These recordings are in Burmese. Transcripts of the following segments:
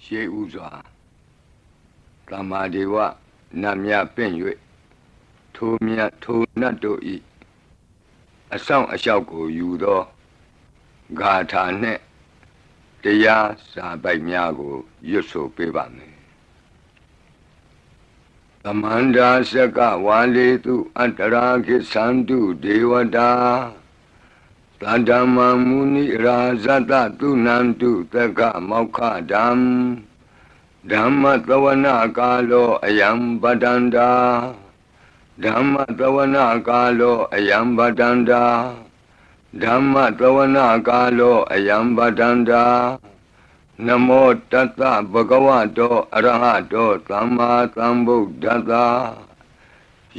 ရှေးဥစွာသမ္မာဒေဝနတ်မြတ်ပင့်၍ထိုမြတ်ထိုနတ်တို့ဤအဆောင်အလျှောက်ကိုယူသောဂါထာနှင့်တရားစာပိုက်များကိုရွတ်ဆိုပေးပါမယ်သမန္တာစကဝါလေတုအတ္တရာခိသန္တုဒေဝတာသတ္တမမုနိရာဇတတုနန္တုသက္ကမောက္ခဓမ္မဓမ္မသဝနာကာလောအယံပတန္တာဓမ္မသဝနာကာလောအယံပတန္တာဓမ္မသဝနာကာလောအယံပတန္တာနမောတတ္တဗဂဝတောအရဟတောသမ္မာသမ္ဗုဒ္ဓတ္တ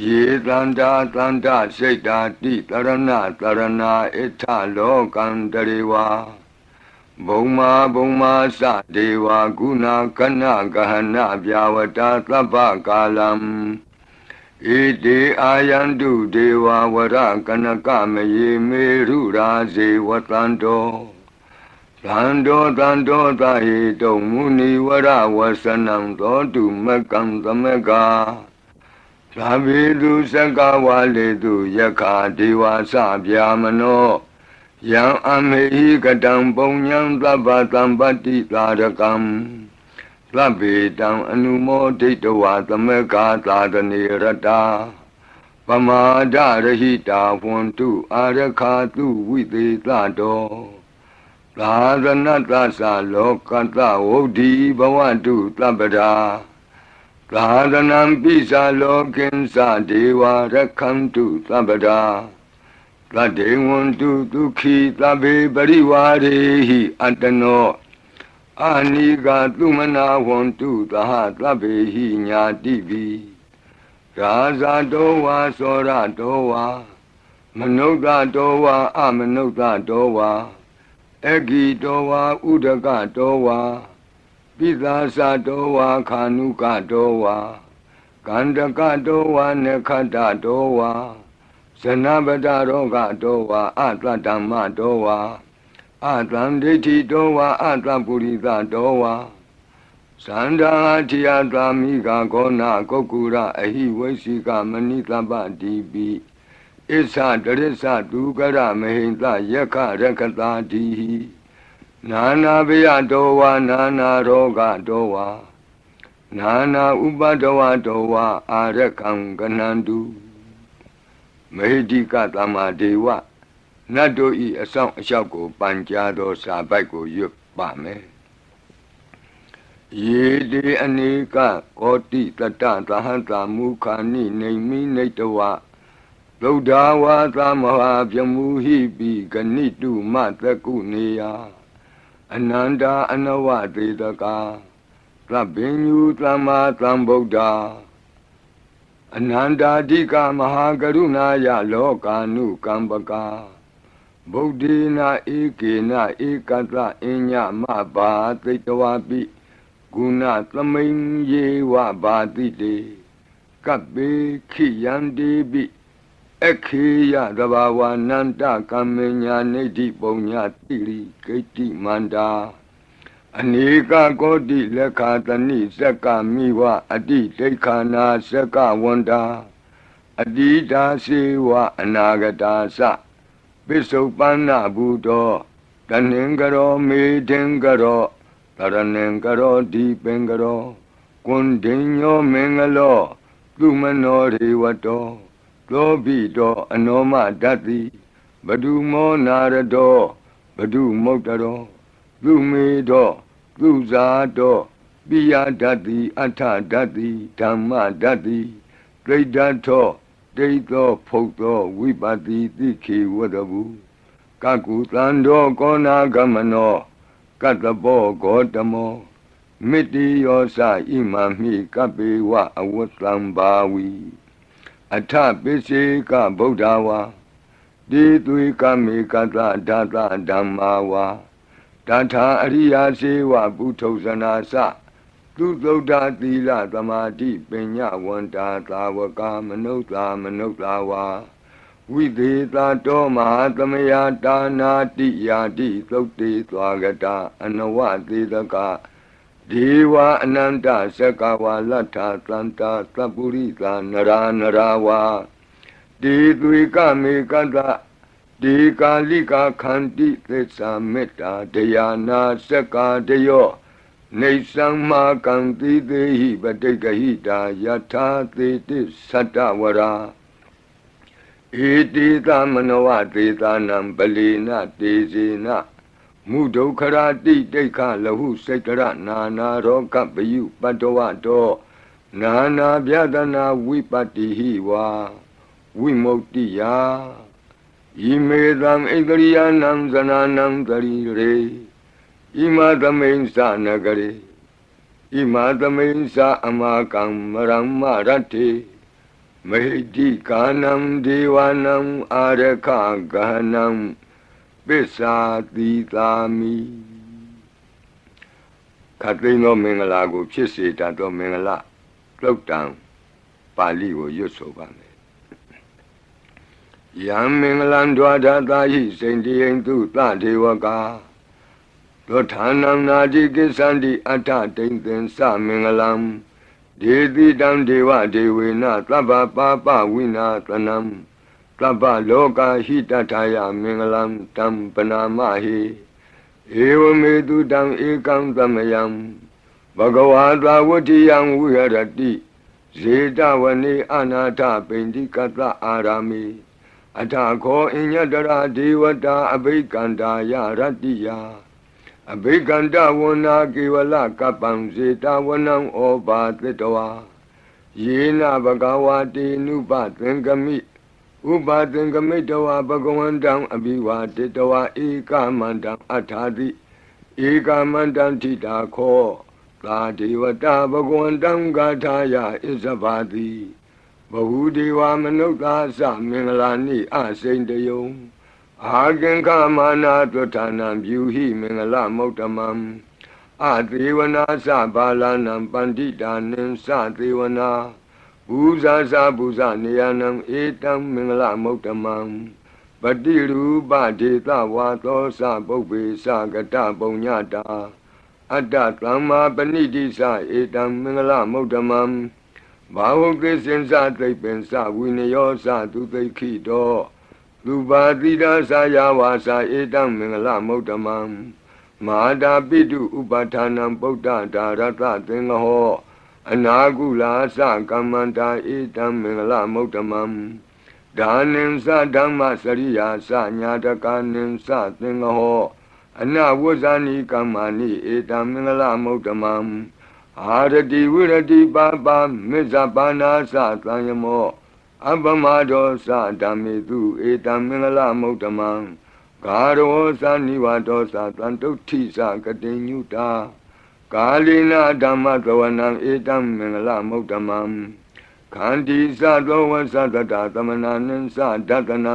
ယေတန္တာတန္တစိတ်တာတိတရဏတရဏဣထလောကံတရေဝါဘုံမာဘုံမာသဒေဝကုဏကနဂဟနဗျာဝတာသဗ္ဗကာလံဣတိအာယန္တုဒေဝဝရကနကမယေမေရုရာဇေဝတန္တောသန္တောသန္တောသဟိတုံမုနိဝရဝဆနံသောတုမကံသမကသာဘိတုသက္ကဝါလေတုယက္ခာဒေဝသဗျာမနောယံအမေဟိကတံပုံညံသဗ္ဗသံပတ္တိသာရကံသဗ္ဗေတံအနုမောဒိတဝါသမကသာတနေရတာပမာဒရဟိတာဝန္တုအာရခာတုဝိသေသတောသာသနတ္တသလောကတ္တဝုဒ္ဓိဘဝတုသဗ္ဗရာသာသနံပိသလောကိဉ္စဒေဝရက္ခန္တုသဗ္ဗရာသတ္တေဝန္တုဒုက္ခိသဗ္ဗေပရိဝါရေဟိအတ္တနောအာနိကသုမနာဝန္တုသဟသဗ္ဗေဟိညာတိပိရာဇတောဝါသောရတောဝါမနုဿတောဝါအမနုဿတောဝါအဂိတောဝါဥဒကတောဝါပိသာသတောဝါခာနုကတောဝါကန္တကတောဝါနခတတောဝါဇနဗတရောဂတောဝါအတ္တဓမ္မတောဝါအတ္တံဒိဋ္ဌိတောဝါအတ္တပုရိသတောဝါသန္တာထိယသာမိကဂောနာကုက္ကုရအဟိဝိသိကမဏိတပ္ပတိပိဣသတရိစ္ဆဒုကရမဟိန္တယက္ခရက္ခတာတိနာနာဘယတောဝါနာနာရောဂတောဝါနာနာဥပဒဝတောဝါအာရကံကနန္တုမေဟိတိကသမ္မာဒေဝနတ်တို့ဤအဆောင်အလျှောက်ကိုပန်ကြားသောစာပိုက်ကိုရွတ်ပါမယ်ယေတိအနေကကောတိတတ္တသဟတမုခာနိနေမိနေတဝသုဒ္ဓဝါသမဟာပြမူဟိပိဂဏိတုမတကုနေယအနန္တာအနဝသေတကာသဗ္ဗညုသမ္မာသမ္ဗုဒ္ဓအနန္တာဓိကမဟာကရုဏာယလောကာနုကမ္ပကာဗုဒ္ဓေနဧကေနဧကတအညမဘာသိတဝပိဂုဏသမိန်ယေဝဘာတိတေကပ္ပေခိယန္တိပိခေယသဘာဝနန္တကမ္မညာနေတိပုံညာတိရိကိတ္တိမန္တာအနေကကောတိလက်ခာတဏိစက္ကမိဝအတိဒိဋ္ဌာနာစက္ကဝန္တာအတိတာစေဝအနာဂတာသပိစုပန္နဘူတောတဏင်္ဂရောမေထင်္ဂရောတရဏင်္ဂရောဒီပင်္ဂရောကွန်ဒိညောမင်္ဂလောသူမနောရေဝတောသောဘိတောအနောမဓတ္တိဘဒုမောနာရတောဘဒုမုတ်တရောသူမေတောသူဇာတောပိယဓတ္တိအဋ္ဌဓတ္တိဓမ္မဓတ္တိဒိဋ္ဌထောဒိဋ္ဌောဖုတ်သောဝိပတိတိခေဝတ္တဗုကကုသန္တောကောနာဂမနောကတ္တပောဂေါတမောမိတ္တိယောသဣမံမိကပ္ပေဝအဝတ္တံဘာဝီအထပိစေကဗုဒ္ဓဝါတိသွေကမေကတဓာတဓမ္မာဝါတထာအရိယာစေဝပုထုဇနာသသူသုဒ္ဓသီလသမာဓိပညာဝန္တာသာဝကမနုဿာဝါဝိသေသတောမဟာသမယတာနာတိယာတိသုတ်တေသွားကတာအနဝသေတက ဒေဝအနန္တစကဝါလဋ္ဌသန္တာသပ္ပုရိသနရာနရာဝါဒေသွေကမေကတဒေကာလိကာခန္တိသစ္စာမေတ္တာတရားနာစကာတယောနေသံမာကံတိသေဟိပတိကဟိတာယထာသေတိသတ္တဝရာဧတိသမနဝသေသနံပလီနတေဇေနမုဒုက္ခရာတိတိခလဟုစိတ်တရနာနာရောကပယုပတ္တဝတောနာနာဗျဒနာဝိပတ္တိဟိဝါဝိမု ക്തി ယာဣမေသံဣန္ဒရိယနံဇနာနံတရိရေဣမသမိန်သနဂရေဣမသမိန်သအမကံမရမရတ္တိမေတိကာနံဒေဝနံအာရခဂဟနံပစ္စာတိသာမိခတ်သိမ်းသောမင်္ဂလာကိုဖြစ်စေတတ်သောမင်္ဂလာသုတ်တံပါဠိကိုရွတ်ဆိုပါမယ်ယံမင်္ဂလံဒွါဒသာဟိစိန္တိယံသူသဒေဝကာသောဌာနံနာတိကိသန္တိအတ္ထတိန်သင်္စမင်္ဂလံဒေတိတံဒေဝဒေဝေနသဗ္ဗပါပဝိနာသနံသဗ္ဗလောကဟိတထာယမင်္ဂလံတံပနာမဟိဧဝမေတုတံဧကံသမယံဘဂဝါသဝတ္တိယံဝိဟရတိဇေတဝနေအနာထပိန္တိကတအာရာမိအထာခောအညတရာဒေဝတာအဘိကန္တာယရတ္တိယအဘိကန္တဝနာကေဝလကပ္ပံဇေတဝနံဩဘာသတ္တဝါယေနဘဂဝါတေနုပသင်္ကမိဥပသင်္ကမိတဝါဘဂဝန္တံအဘိဝါတေတဝါဧကမန္တံအထာတိဧကမန္တံထိတာခောသာဒေဝတာဘဂဝန္တံဂါထာယဣဇဘာတိဘဟုဒေဝမနုဿာသမင်္ဂလာနိအစိန်တယုံအာကင်္ခမာနာတွဋ္ဌာနံပြုဟိမင်္ဂလမௌတမံအသေဝနာသဘာလနံပန္တိတာနိသသေဝနာဘူဇာသဘူဇနေယနံဧတံမင်္ဂလမௌတမံပတိရူပဒေသဝါသောသပုပ္ပေသကတပုံညတာအတ္တသမ္မာပဏိတိသဧတံမင်္ဂလမௌတမံဘာဝကိစင်္စသိပ္ပင်္စဝိနယောသသူသိခိတောလူပါတိဒါသယာဝါစာဧတံမင်္ဂလမௌတမံမဟာတာပိတုဥပဌာနံပုဒ္ဒဒါရတသင်္ဃဟောအနာကုလာသကမ္မန္တာဧတံမင်္ဂလမௌတမံဒါနိသဓမ္မစရိယာသညာတကာနိသသင်္ဃဟောအနဝဇ္ဇာနိကမ္မာနိဧတံမင်္ဂလမௌတမံအာရတိဝိရတိပါပါမေဇပါနာသသံယမောအပမဒောသဓမ္မေတုဧတံမင်္ဂလမௌတမံဂါရောသနိဝါဒောသတံတုဋ္ဌိသကတိညုတာကာလိနာဓမ္မသဝနံဧတံမင်္ဂလမௌတမံခန္တီသသောဝသတတသမနာနိသဒတနံ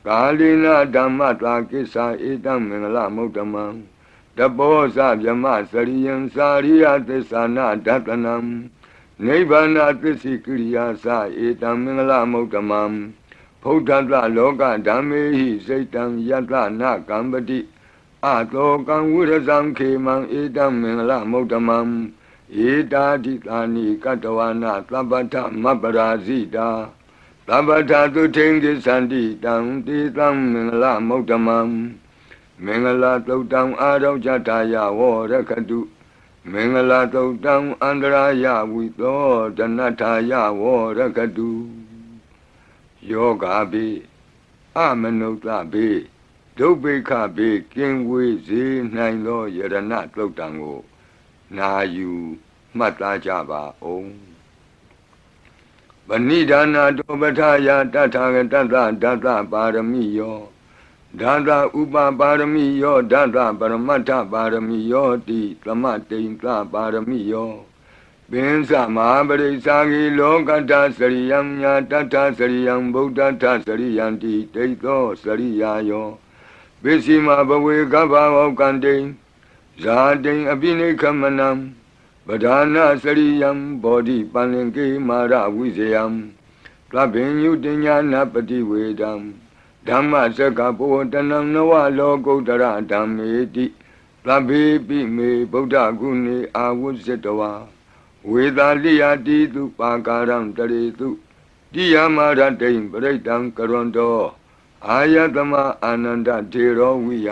ကာလိနာဓမ္မတာကိစ္ဆာဧတံမင်္ဂလမௌတမံတဘောဇဗြမစရိယံစာရိယသစ္ဆာနာဒတနံနိဗ္ဗာနသစ္စိကိရိယာသဧတံမင်္ဂလမௌတမံဖုဒ္ဓတလောကဓမ္မေဟိစိတ်တံယတနာကံပတိအတောကံဝိရဇံခေမံဧတံမင်္ဂလမௌတမံဧတာတိသာနိကတဝနာသဗ္ဗထမပ္ပရာဇိတာသဗ္ဗထသုထိန်ကိသန္တိတံတိသံမင်္ဂလမௌတမံမင်္ဂလာသုတ်တံအာရောဇတာယဝရခတုမင်္ဂလာသုတ်တံအန္တရာယဝိသောဒနထာယဝရခတုယောဂါပိအမနုဿပိဒုဗ္ဗေခပိကင်ဝေစေနိုင်သောယရဏသုတ်တံကိုနာယူမှတ်သားကြပါအောင်ဗဏိဒါနာတောပဋ္ဌာယတထာဂတသဒသပါရမိယောဒါသဥပပါရမိယောဒါသပရမတ္ထပါရမိယောတိသမတိန်သပါရမိယောပင်စမဟာပရိစ္ဆာဂိလောကတ္တစရိယံညာတတ္ထစရိယံဗုဒ္ဓတ္ထစရိယံတိဒိဋ္ဌောစရိယာယောပစ္စည်းမဘဝေကဗ္ဗဝကံတိဇာတိအပိနိခမနံပဒာနာစရိယံဘောဓိပန္လင်ကေမာရဝိဇယံသဗ္ဗညုတညာနာပတိဝေဒံဓမ္မစကဘောတနံနဝလောကုတ္တရဓမ္မေတိ သဗ္ဗေပိမေဗုဒ္ဓဂုဏေအာဝုဇ္ဇတဝါဝေသာလိယတိတုပါကာရံတရေတုတိယမရတိံပရိတံကရွန်တောအာယတမအာနန္ဒထေရောဝိယ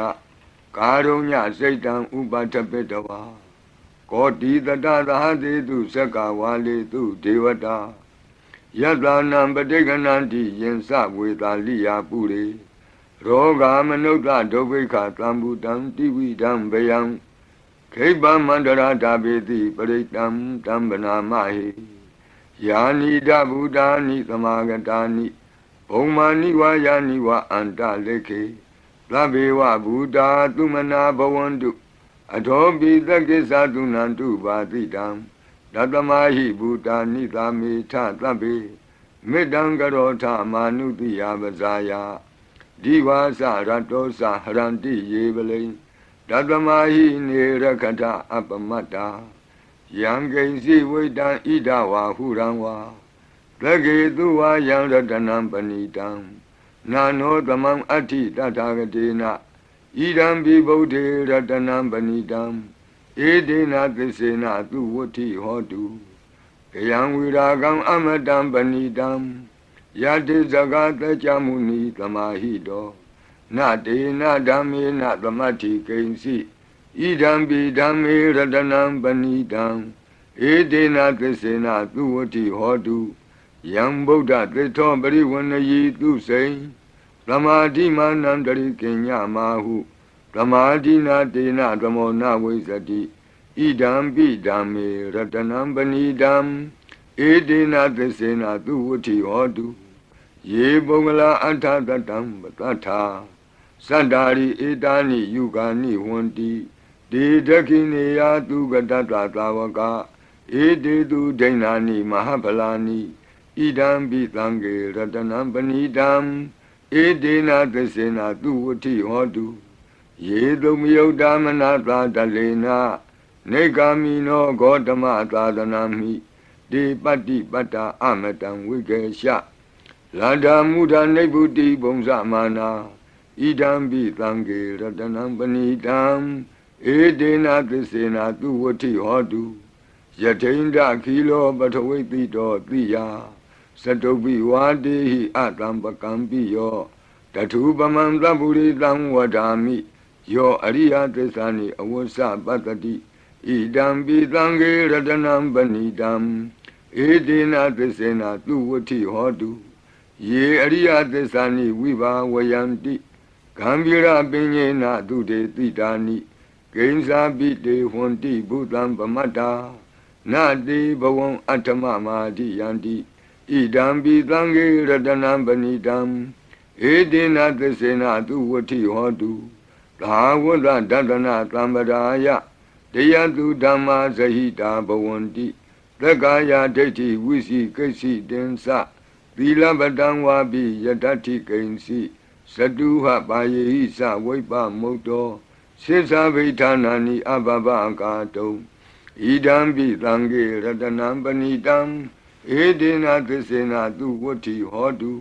ကာရုညစိတ်တံဥပထပိတဝါကောတိတတသဟတိတုသက္ကဝါလေတုဒေဝတာယတနံပဋိက္ခဏန္တိယင်္စဝေသာလိယပုရိရောဂာမနုဿဒုဗ္ဗိခသံဗုတံတိဝိဒံဗယံခိဗ္ဗမန္တရာတာပေတိပရိတံတံဗနာမဟိယာနိဒဗုဒ္ဓာနိသမာဂတာနိဘုံမာနိဝါယာနိဝအန္တလေခေသဗ္ဗေဝဗုဒ္ဓသုမနာဘဝန္တုအထောပိသက္ကိသသုနန္တုပါတိတံတတမဟိဗုဒ္ဓာနိသာမေထသဗ္ဗေမေတ္တံကရောထမာနုတိယပဇာယဒီဝါစရတောစဟရန္တိယေပလိတတမဟိနေရခထအပမတ္တာယံကိဉ္စီဝိတံဣဒဝါဟုရံဝါသကေတုဝါယံရတနံပဏိတံနာနောသမံအဋ္ဌိတထာဂတေနဣဒံဘိဗုဒ္ဓေရတနံပဏိတံဧဒေနသစ္စေနသူဝဋ္ဌိဟောတုကယံဝိရာဂံအမတံပဏိတံယတိဇဂတကြမုနိသမာဟိတောနတေနဓမ္မေနသမတ္ထိကိဉ္စီဣဒံဘိဓမ္မေရတနံပဏိတံဧဒေနသစ္စေနသူဝဋ္ဌိဟောတုယံဗုဒ္ဓသစ္ထောပရိဝဏယီသူစိံသမာဓိမာနံတရိကိညမာဟုသမာဓိနာတေနသမောနဝိဇ္ဇတိဣဒံပိဓမ္မေရတနံပဏိတံဧဒေနသစ္စေနသူဝဋ္ဌိဟောတုယေပုဂ္ဂလာအထတတံပတ္ထာသတ္တာရိဧတာနိယုဂာနိဝန္တိဒေဒခိနေယသူကတတသာဝကဧတေတုဒိဏာနိမဟာဗလာနိဣဒံပိသံဃေရတနံပဏိတံဧဒေနသစ္စေနသူဝဋ္ဌိဟောတုယေတုမယုတ်တမနာသာတလေနနေဂာမိနောဂေါတမသာသနာမိဒေပတ္တိပတ္တာအမတံဝိကေရှလန္ဒာမုဒနိဗ္ဗုတိဘုံဇမာနာဣဒံပိသံဃေရတနံပဏိတံဧဒေနသစ္စေနသူဝဋ္ဌိဟောတုယထိန္ဒခိလောပထဝိတိတောတိယသတုပိဝါတေဟိအတံပကံပိယောတထုပမံသဗ္ဗုရိတံဝဒာမိယောအရိယသစ္စာနိအဝဆပတ္တိဣဒံပိသံဃေရတနံပဏိတံဧဒေနသစ္စေနသူဝဋ္ဌိဟောတုယေအရိယသစ္စာနိဝိဘာဝယန္တိဂံဗီရပညေနသူတေတိတာနိကိဉ္စာပိတေဟွန်တိဘုသံပမတ္တာနတေဘဝံအဋ္ဌမမာတိယန္တိဣဒံပိသံဃေရတနံပဏိတံဧဒေနသစ္စေနသူဝဋ္ဌိဟောတုသာဝတ္တဒတနာသံပဒါယတရားသူဓမ္မာဇဟိတာဘဝန္တိသက္ကာယဒိဋ္ဌိဝိစီကိစ္စိတင်္စသီလပတံဝါပိယတ္ထိကိဉ္စီသတုဟပါယေဟိသဝိပ္ပမုတ်တောစိသဗိဌာနာနိအဘဘကာတုံဣဒံပိသံဃေရတနံပဏိတံဧဒေနသစ္စေနသူဝဋ္ဌိဟောတု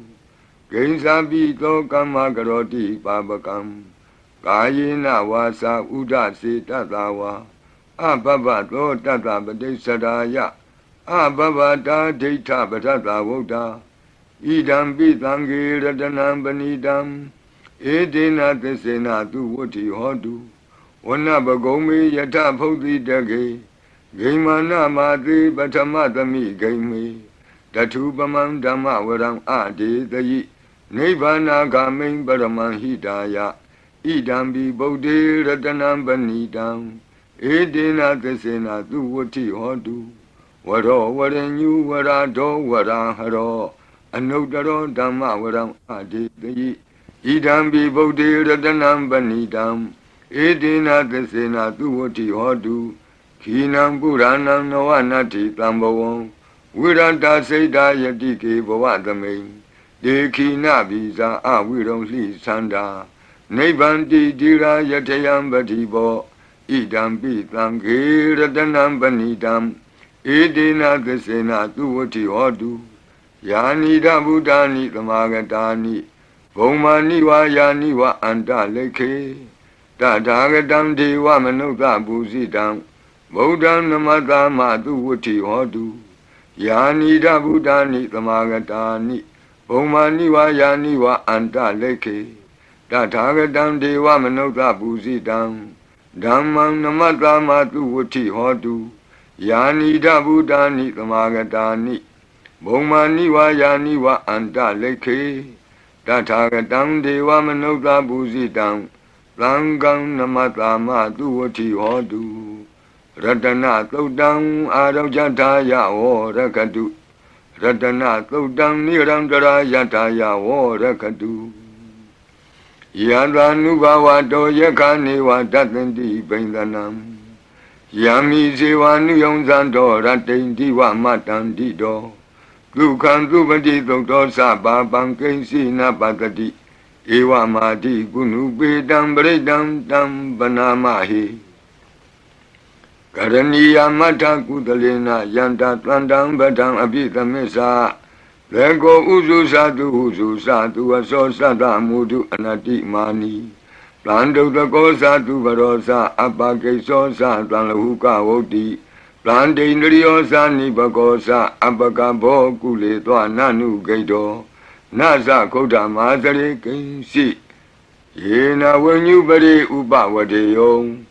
ကိဉ္စာပိသောကမ္မကရောတိပါပကံကာယေနဝါစာဥဒစေတတဝါအဘဘသောတတပတိစ္ဆရာယအဘဘတာဒိဋ္ဌပထတဝုဒ္ဓဣဒံပိသံဃေရတနံပဏိတံဧဒေနသစ္စေနသူဝဋ္ဌိဟောတုဝနပဂုံမေယထဖုတ်တိတကေဂိမာနမာတိပထမသမိဂိမေတထုပမံဓမ္မဝရံအဒေတယိနိဗ္ဗာနာဂမိံပရမံဟိတာယဣဒံပိဗုဒ္ဓေရတနံပဏိတံဧဒေနသစ္စေနသူဝဋ္ဌိဟောတုဝရောဝရညုဝရတောဝရဟရောအနုတ္တရောဓမ္မဝရံအဒေတယိဣဒံပိဗုဒ္ဓေရတနံပဏိတံဧဒေနသစ္စေနသူဝဋ္ဌိဟောတုခိနံပုရဏံနဝနတ္ထိတံဘဝံဝိရတစိတ်တာယတိကေဘဝသမိန်ဒေခိနဘိဇာအဝိရုံလှိသန္တာနိဗ္ဗန္တိတိရာယထယံပတိဘောဣဒံပိသံဃေရတနံပဏိတံဧဒေနသစ္စေနသူဝဋ္ဌိဟောတုယာနိဒဗုဒ္ဓာနိသမာဂတာနိဘုံမာနိဝါယာနိဝအန္တလိခေသ Tatagatam Deva Manuta Busidam Bodham Namatama Tu Vuti Hodu Yanida Buddhani Tamagatani Bomani wa Yani wa Anta Leke Tatagatam Deva Manuta Busidam Dhammam Namatama Tu Vuti Hodu Yanida Buddhani Tamagatani Bomani wa Yani wa Anta Leke Tatagatam Deva Manuta Busidam Langam Namatama Duwati Hodu Ratana Todang Arajataya O Rakadu Ratana Todang Nirandara Yataya O Rakadu Yadanubawa Do Yakani wa Datandi Bendanam Yami Zewanu Yonzando Ratendi wa Matandi Do Dukan Dubadi Doktor Saba Bankensi Napatati Ewa Madi Gunu Bedam Bredam Dam Banamahi Karaniya Mata Kudalena Yanta Tlandam Badam Abita Mesa Lego Uzu Sadu Aso Sada Mudu Anati Mani Plando the Gosa to Barosa Abake Sosa Tlanhuka Woti Plande Nriosa Nibagosa Abakabo Kule Nanu Gaido Nasa Koda Mazare Kinsi Yena when you bari Uba Wadeyo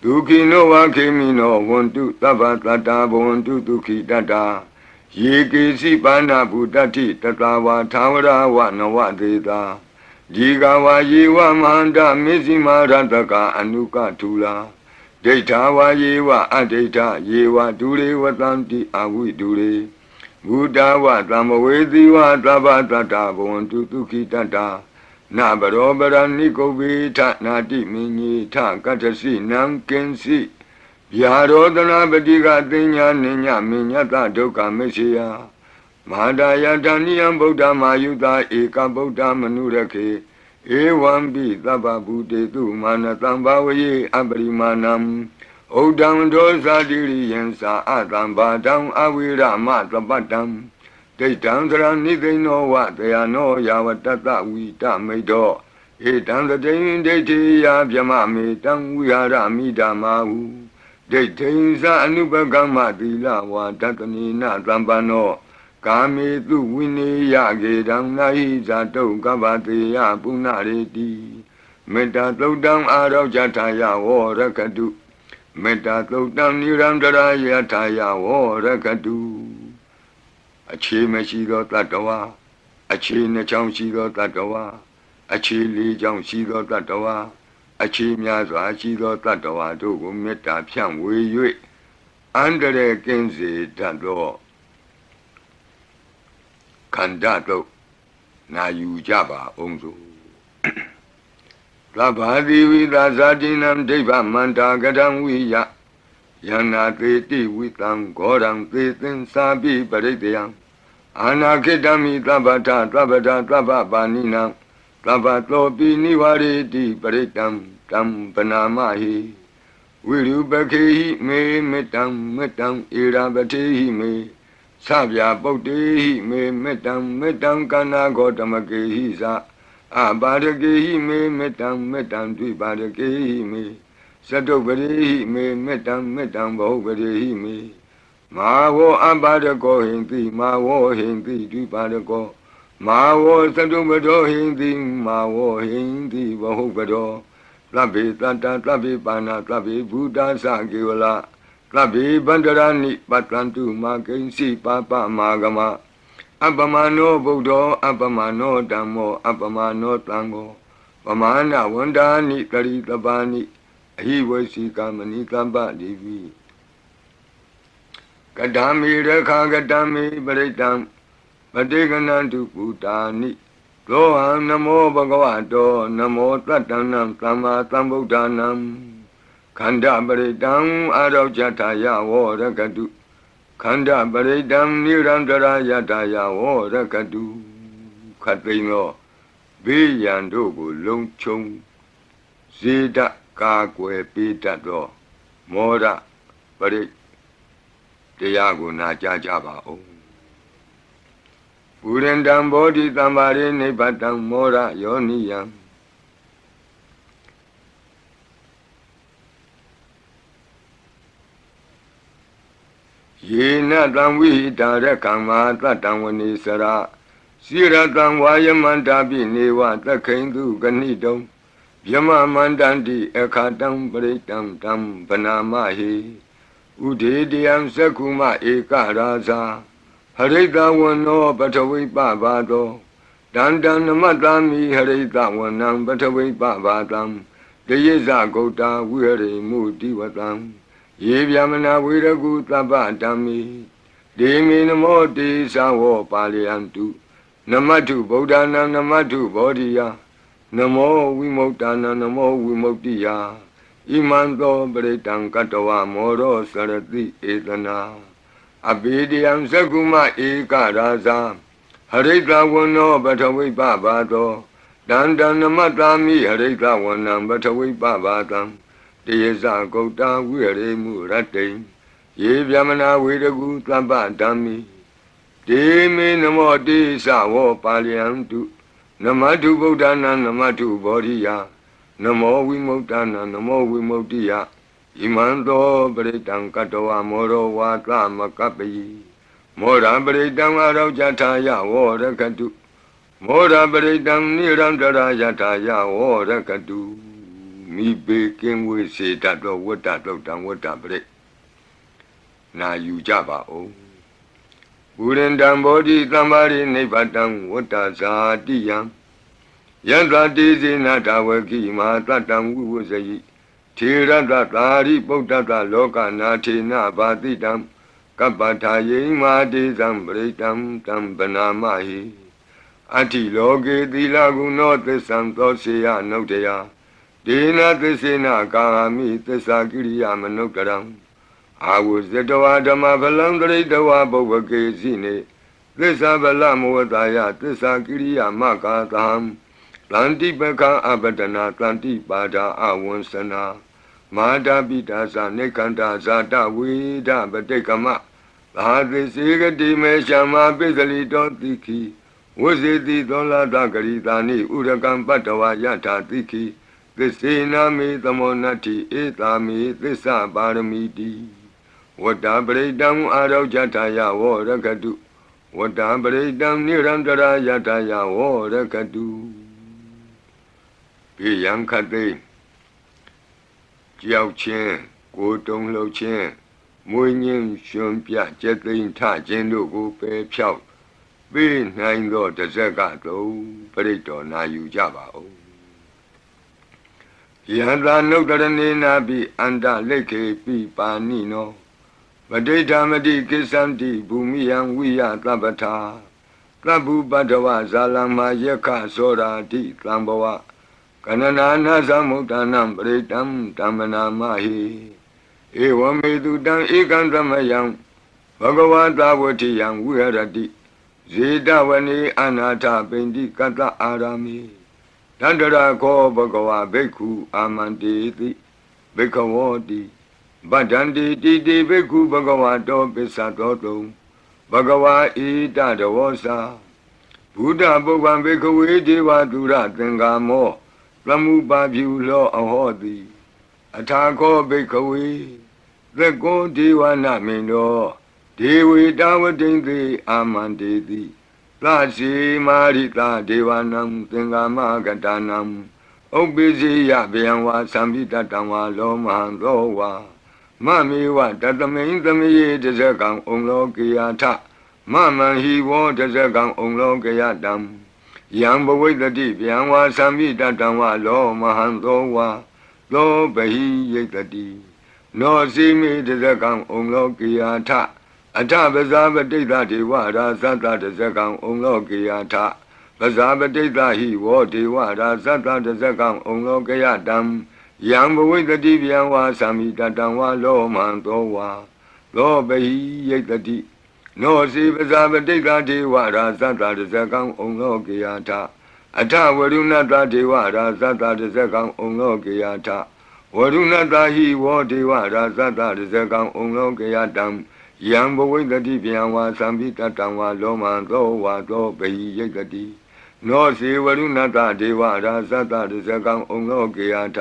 Duki no Wakimino want to Tavatata want to Duki Dada Yiki Sipana Budati Tatawa Tawara Wanawa Deda Jigawa Yewa Manda Mizima Rataka Anuka Tula Data Yewa Adeta Yewa Dure Watanti Awi Dure Buddha wa Tamawedi wa Tabatata Bontu Tukitata Nabarobara Nikobi Nati Mini Ta Katasi Nam Kensi Yarodana Badiga Dinya Ninya Minyata Doka Mesia Madaya Daniam Buddha Mayuda Eka Buddha Manurake Ewambi Tababude Tu Manatambawe Abrimanam Odam dosa diri yensa adam badam awira matabadam. They dandra nithe no what they are no yawatata we tamedo. It and the day in the ya yamami dam we are amidamahu. They tainsa anubagama dila wa tatanina zambano. Kami tu wini yage dam nahi zato gavati ya punareti. Meta todam arau jataya o rakadu. Meta Todam Nirandara Yataya O Rakadu Achi Meshido Tatawa Achi Nacham Shido Tatawa Achi Li Jang Shido Tatawa Achi Miaza Shido Tatawa Dogo Meta Piang Wei Yue Andere Kenzi Tando Kandato Na Yujaba Onzo Labadi Vida Zadinam Deva Manda Gadam Wiya Yana Teti Witam Godam Tetin Sabi Paredeam Anaketami Tabata Tabaninam Tabatlopi Nivareti Paretam Tam Panamahi Wiru Bakehi Me Metam Irabatehi Me Sabya Botehi Me Metam Kana Gotamakehi Sa Abadakehi me metam dvibadekehi me Sadobadehi me metam bahubadehi me Mawo abadako hindi mawo hindi dvibadako Mawo sadobado hindi mawo hindi bahubado Tlabi tata tlabi pana tlabi buddha sakiwala Tlabi bandarani patlantu makensi papa magama Abamano Buddha, Abamano Dhammo, Abamano Tango, Pamana Wandani Karitabani, he was Sikamani Tamba Divi. Kadami Rekagadami Baritam, Padiganantu Putani, Loham Namo Bhagavato, Namo Tatanam, Tama Tambudanam, Kanda Baritam, Arajataya, Warakadu. Kanda Baredam Nirandara Yataya O Rakadu Katino Biyandogo Longchong Zida Kakwe Pitato Mora Bared Tiago Najajaba O Urendam Bodhi Tambare Nebatam Mora Yoniyam ယေနတံဝိတာရကံမာတတံဝနေစရစိရတံဝါယမန္တာပိနေဝသခိန်တုကဏိတုံဗျမမန္တန္တိအခါတံပရိတံတံဗနာမဟိဥဒေတယံသက္ခုမဧကရာဇာဟရိတဝနောပထဝိပဘာသောတန္တံနမတ္တမိဟရိတဝနံပထဝိပဘာတံတယေဇဂௌတာဝိဟရိမုတိဝတံယေဗျမနာဝေရကုသဗ္ဗဓမ္မိဒေမေနမောတေသဝောပါလယန္တုနမတုဗုဒ္ဓနာနမတုဘောဓိယနမောဝိမု ക്ത နာနမောဝိမု ക്തി ယဣမံသောပရိတံကတဝမောရောစရတိဧတနာအဘိဓိယံသက္ကုမဧကရာဇာဟရိတဝနောပထဝိပဘာသောတန္တံနမတ္တာမိဟရိတဝနံပထဝိပဘာတံတယေဇဂௌတာဝိဟရိမုရတ္တိယေဗျမနာဝေရကုသဗ္ဗဓမ္မိဒေမေနမောတေသဝောပါလယန္တုနမတုဗုဒ္ဓနာနမတုဘောဓိယနမောဝိမု ക്ത နာနမောဝိမု ക്തി ယဣမံသောပရိတံကတဝမောရောဝါသမကပ္ပိမောရပရိတံအရောကြထာယဝောရကတုမောရပရိတံနိရန္တရာယထာယဝောရကတုမိဘေကင်းဝေစေတတ်သောဝတ္တတုတ်တံဝတ္တပရိနာယူကြပါဦးပုရိန္တံဘောဓိသမ္မာရိနိဗ္ဗတံဝတ္တဇာတိယံယန္တတိစေနတဝကိမာတတံဝိဝဇယိထေရတသာရိပုတ္တတလောကနာထေနဘာတိတံကပ္ပထာယိမာတေဇံပရိတံတံဗနာမဟိအတ္တိလောကေသီလဂုဏောသစ္ဆံသောစေယနုတ္တယဒေနသစ္စေနကာမိသစ္စာကိရိယာမနုဿရံအာဝဇတဝဓမ္မဗလံတရိတဝဘုဗ္ဗကေစီနေသစ္စာဗလမောတာယသစ္စာကိရိယာမကာသံတန္တိပကံအပတနာတန္တိပါဒာအဝံစနာမာတာပိတာသနေကန္တာဇာတဝေဒပတိကမသာသိစေကတိမေရှမပိစလိတောတိခိဝဇေတိသောလာတဂရိတာနိဥရကံပတ္တဝါယထာတိခိသစ္စေနာမေသမောနတ္တိဧတာမေသစ္စာပါရမီတိဝတ္တပရိတံအာရောကြထာယဝောရကတုဝတ္တပရိတံနိရန္တရာယထာယဝောရကတုဘေယံခတိကြောက်ခြင်းကိုယ်တုံလှုပ်ခြင်းမွေးငင်းရှင်ပြကျက်သိမ်းထခြင်းတို့ကိုပယ်ဖြောက်ပေးနိုင်သောတဇက်ကသုံးပရိတော်နာယူကြပါဦးယန္တာနုတ္တရဏေနာပိအန္တလိခေပိပါဏိနောပဋိဋ္ဌာမတိကိစ္ဆန္တိဘူမိယံဝိယသဗ္ဗထာသဗ္ဗုပတ္တဝဇာလမယက္ခသောရာတိသံဘဝကနနာနာသမုဒ္ဒနာပရိတံတမ္မနာမဟိဧဝမေတုတံဧကံသမယံဘဂဝတာဝတိယံဝိဟရတိဇေတဝနေအနာထပိန္တိကတ္တအာရမိတန္တရာခောဘဂဝဘိက္ခုအာမန္တေတိဘိက္ခဝောတိဗဒ္ဒန္တိတိတိဘိက္ခုဘဂဝတောပစ္စတောတုံဘဂဝါဣတတဝောစာဘုဒ္ဓပုဗ္ဗံဘိက္ခဝေဒေဝတုရသင်္ကာမောသမုပါပြုလောအဟောတိအထာခောဘိက္ခဝေသက္ကောဒေဝနာမိန်တောဒေဝေတာဝတိံသေအာမန္တေတိသစီမာရိတာဒေဝနံသင်္ကာမကတနံဥပ္ပိစီယဗျံဝါသံပိတတံဝါလောမဟံသောဝါမမေဝတတမိန်သမယေတဇကံဩလောကေယထမမံဟိဝောတဇကံဩလောကေယတံယံဘဝိတ္တိဗျံဝါသံပိတတံဝါလောမဟံသောဝါသောဘဟိယိတတိနောစီမေတဇကံဩလောကေယထအထပဇာပတိတ္တဒေဝရာဇတတဇကံဩလောကေယထပဇာပတိတ္တဟိဝောဒေဝရာဇတတဇကံဩလောကေယတံယံဘဝိတ္တိဗျံဝါသံမိတတံဝါလောမံသောဝါသောဘဟိယိတတိနောစီပဇာပတိတ္တဒေဝရာဇတတဇကံဩလောကေယထအထဝရုဏတဒေဝရာဇတတဇကံဩလောကေယထဝရုဏတဟိဝောဒေဝရာဇတတဇကံဩလောကေယတံယံဘဝိတ္တိဗျံဝါသံပိတတံဝါလောမံသောဝါသောဘဟိယိတတိနောစေဝရုဏတဒေဝရာဇတတဇကံဩလောကေယထ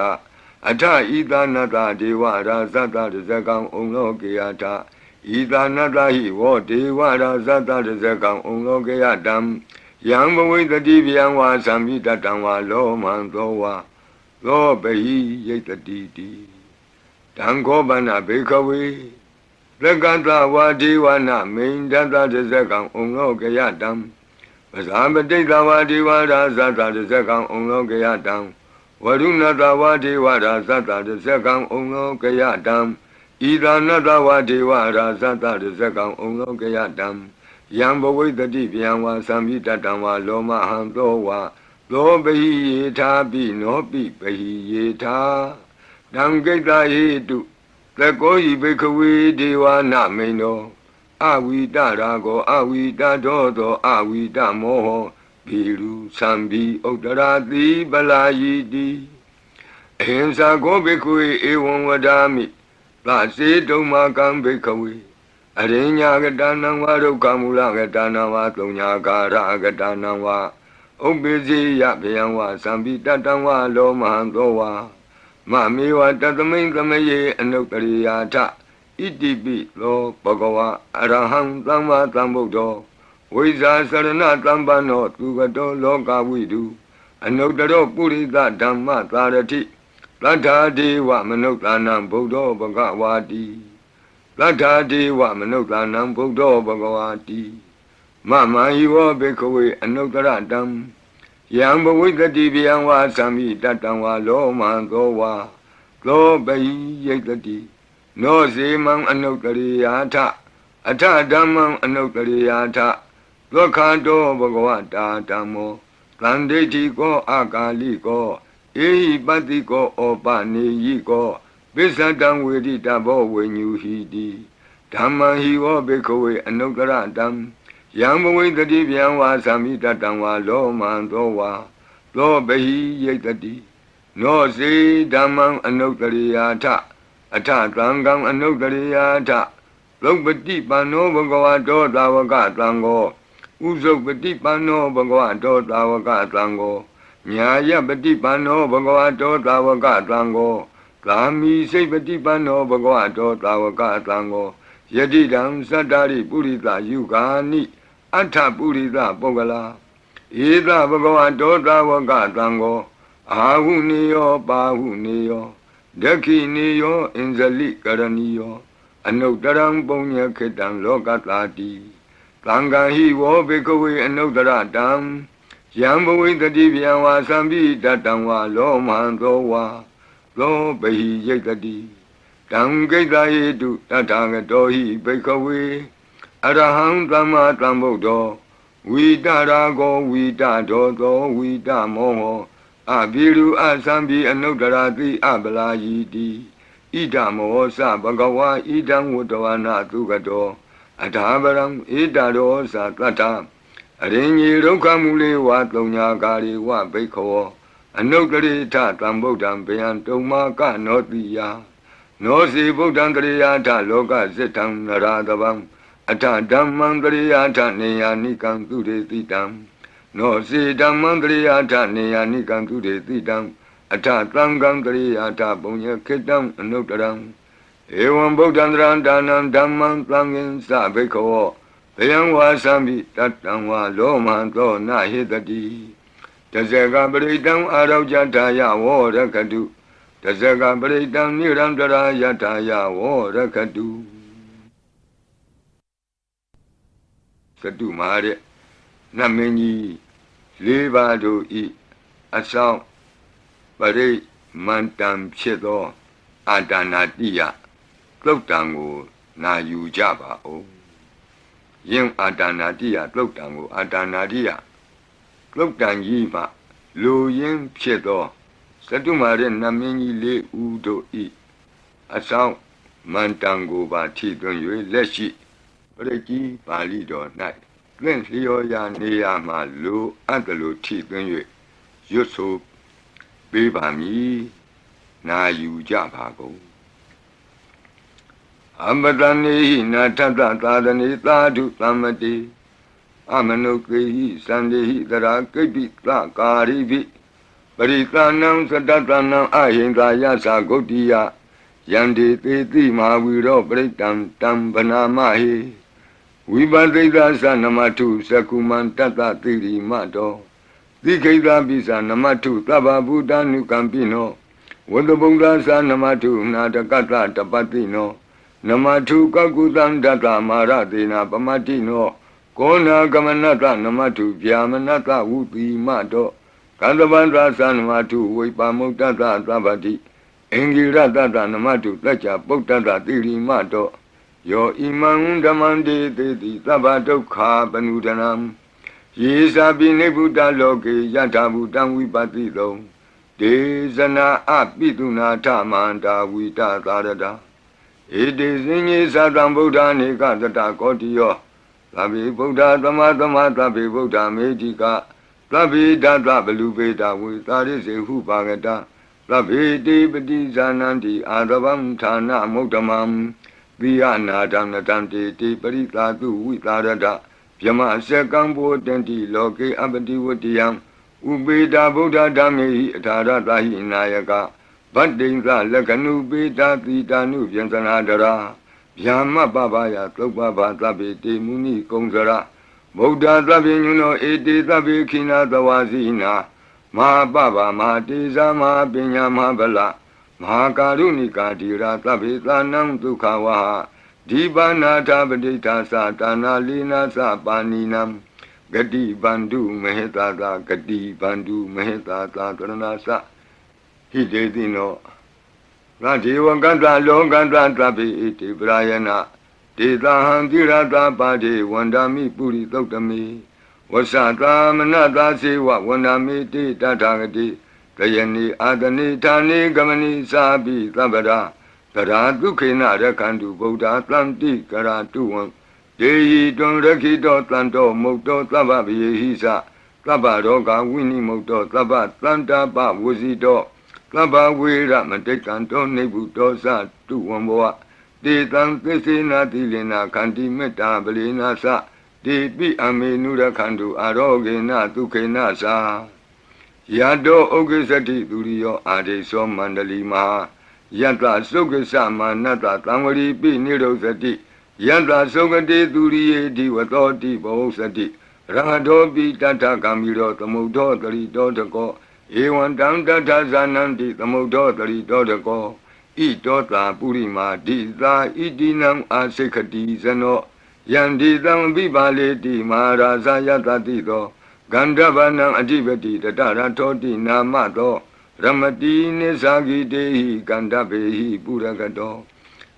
အထဣသနတဒေဝရာဇတတဇကံဩလောကေယထဣ ဤသာနတဟိဝောဒေဝရာဇတတဇကံဩလောကေယတံယံဘဝိတတိဗျံဝါသံမိတတံဝါလောမံသောဝါသောပဟိယိတတိတိတံခောပနဘေခဝေလက္ကတဝါဒေဝနာမိန်တတတဇကံဩလောကေယတံပဇာပတိတဝါဒေဝရာဇတတဇကံဩလောကေယတံဝရုဏတဝါဒေဝရာဇတတဇကံဩလောကေယတံဣဒာနတဝါဒေဝရာဇတတဇကံဩလောကေယတံယံဘဝိတတိဗျံဝါသံမိတတံဝါလောမဟံသောဝါသောပဟိယေထာပိနောပိပဟိယေထာတံကိတ္တဟိတုသကောယိဘိခဝေဒေဝနာမိန်သောအဝိတရာကောအဝိတတောသောအဝိတမောဟဘီရုသံဘီဥတ္တရာတိပလာယိတိအဟိံစာကောဘိခဝေဧဝံဝဒာမိသာစေတုံမာကံဘိခဝေအရိညာကတနံဝါဒုက္ခမူလကတနံဝါသုံးညာကာရကတနံဝါဥပ္ပိစေယဗျံဝါသံပိတတံဝါလောမဟံသောဝါမမေဝတသမိန်သမယေအနုတ္တရိယာထဣတိပိလောဘဂဝါအရဟံသမ္မာသမ္ဗုဒ္ဓောဝိဇာစရဏသမ္ပန္နောသူကတောလောကဝိတုအနုတ္တရောပုရိသဓမ္မသာရတိသတ္ထာဒေဝမနုဿာနံဗုဒ္ဓောဘဂဝါတိသတ္ထာဒေဝမနုဿာနံဗုဒ္ဓောဘဂဝါတိမမဟိဝောဘေခဝေအနုတ္တရတံယံဘဝိတတိဗျံဝါသံမိတတံဝါလောမံသောဝါသောပဟိယိတတိနောစေမံအနုတ္တရိယာထအထဓမ္မံအနုတ္တရိယာထသောခန္တောဘဂဝတာဓမ္မောသန္တိတိကောအာကာလိကောဧဟိပတ္တိကောဩပနေယိကောပိစ္ဆတံဝေတိတဘောဝိညူဟိတိဓမ္မံဟိဝောဘေခဝေအနုတ္တရတံယံဘဝိတတိဗျံဝါသံမိတတံဝါလောမံသောဝါသောပဟိယိတတိနောစေဓမ္မံအနုတ္တရိယာထအထသံဃံအနုတ္တရိယာထလုပတိပန္နောဘဂဝတောသာဝကသံဃောဥဇုပတိပန္နောဘဂဝတောသာဝကသံဃောညာယပတိပန္နောဘဂဝတောသာဝကသံဃောကာမိစိတ်ပတိပန္နောဘဂဝတောသာဝကသံဃောယတိတံသတ္တရိပုရိသယုဂာနိအထပုရိသပုဂ္ဂလာဧသဘဂဝတောသာဝကသံဃောအာဟုနေယောပါဟုနေယောဒက္ခိနေယောအင်္ဇလိကရဏီယောအနုတ္တရံပုညခေတံလောကတာတိသံဃာဟိဝောဘေကဝေအနုတ္တရတံယံဘဝိတတိဗျံဝါသံပိတတံဝါလောမံသောဝါသောပဟိယိတတိတံကိတ္တဟိတုတထာဂတောဟိဘေကဝေအရဟံသမ္မာသမ္ဗုဒ္ဓောဝိတရာကောဝိတဒောသောဝိတမောဟောအဘိရုအသံပိအနုတ္တရာတိအပလာယိတိဣဒမောသဘဂဝါဣဒံဝတ္တဝနာသုကတောအထာပရံဣဒရောသတတ္ထအရိညေဒုက္ခမူလေဝသုံးညာကာရိဝဘိခောအနုတ္တရိထသံဗုဒ္ဓံဗျံတုံမာကနောတိယနောစီဗုဒ္ဓံတရိယာထလောကစိတံနရာတဗံအထဓမ္မံတရိယာထနေယာနိကံသူရေတိတံနောစီဓမ္မံတရိယာထနေယာနိကံသူရေတိတံအထသံဃံတရိယာထပုံညခေတံအနုတ္တရံဧဝံဗုဒ္ဓံတရံဒါနံဓမ္မံသံဃင်္စဘိခောဗျံဝါသံပိတတံဝါလောမံသောနဟိတတိတဇဂပရိတံအာရောကြထာယဝောရခတုတဇဂပရိတံနိရံတရာယထာယဝောရခတုသတုမာရဲ့နတ်မင်းကြီးလေးပါးတို့ဤအဆောင်ပရိမန္တံဖြစ်သောအာတာနာတိယသုတ်တံကိုနာယူကြပါဦးယင်အာတာနာတိယသုတ်တံကိုအာတာနာတိယသုတ်တံကြီးမှလူရင်းဖြစ်သောသတုမာရဲ့နတ်မင်းကြီးလေးဦးတို့ဤအဆောင်မန္တံကိုပါထိသွင်း၍လက်ရှိပရိကြီးပါဠိတော်၌သင်လျော်ရာနေရာမှာလူအပ်တယ်လို့ထိသွင်း၍ရွတ်ဆိုပေးပါမည်နာယူကြပါကုန်အမတနေဟိနာထတသာသနေသာဓုသမ္မတိအမနုကေဟိသန္တေဟိတရာကိပိသကာရိပိပရိသနံသတ္တနံအဟိန္ဒာယသဂုတ်တိယ Yandi Titi Maviro Britam Tam Banamahi Vibadita Sanamatu Sakuman Tata Tiri Mato Dikeda Bisa Namatu Taba Buddha Nukampino Wadabunga Sanamatu Natakata Tapatino Namatu Kakutan Data Maratina Pamatino Kona Gamanata Namatu Vyamanata Uti Mato Kadabandra Sanamatu Vipamutata Tabati Engira Tata Namatu Tacha Potata Tiri Mato Yo Imam Damandi Titi Tabato Ka Panudanam Yesa Binebuta Loke Yatabutan Vipatito Desana Apituna Tamanta Vita Tarada It is in Yesatam Buddha Nikata Kotio Tabi Buddha Tamatama Tabi Buddha Medica Tabi Data Belubeta with Taris Hupagata Tabi Dipati Zananti Adabam Tana Motamam Viana Danatanti Tiparita Tu Vitarada Yama Sekambo Tenti Loke Abati Vutiam Ubeda Buddha Dami Taratahi Nayaka Badinza Lakanu Beta Titanu Yantanadara Yama Babaya Topaba Tabi Muni Kongzara Buddha Tabinuno Eti Tabi Kina Tawazina Ma Baba Ma Tiza Ma Pinya Ma Bala Ma Karunika Tira Tabi Tanam Tukawaha Dibana Tabadita Satana Lina Sapaninam Gadi Bandu Meheta Gadi Bandu Meheta Taranasa Hidedino Rajiva Ganda Longanda Tabi Iti Brayana Tita Handirata Padi Wandami Puri Totami Wasata Manata Siwa Wandami Tita Tagati Kayani Adani Tani Gamani Sabi Tabada Tara Dukina Rakandu Buddha Tlanti Karatuan Dehi Don Rakito Tlanto Moto Tababi Hisa Tabaroga Winnie Moto Tabat Tlanta Ba Wuzito Taba Wira Matekanto Nebuto Sa Tuamboa De Tan Tesina Tilina Kanti Meta Belina Sa De Pi Amenura Kandu Arogena Tukena Sa Yado Ogesati Durio Ade So Mandali Maha Yanta Sokasa Manata Tamari Pi Nirosati Yanta Sokati Duriye Diwatoti Bosati Rangadobi Tata Kamiro Tamudo Tari Dotako Ewan Tata Zananti Tamudo Tari Dotako Itota Purima Dita Idinam Asekati Zano Yanditam Vibaleti Maharaza Yatatito Gandavanam Adivati Tatara Toti Namato Ramati Nesagi Dehi Gandabehi Puragato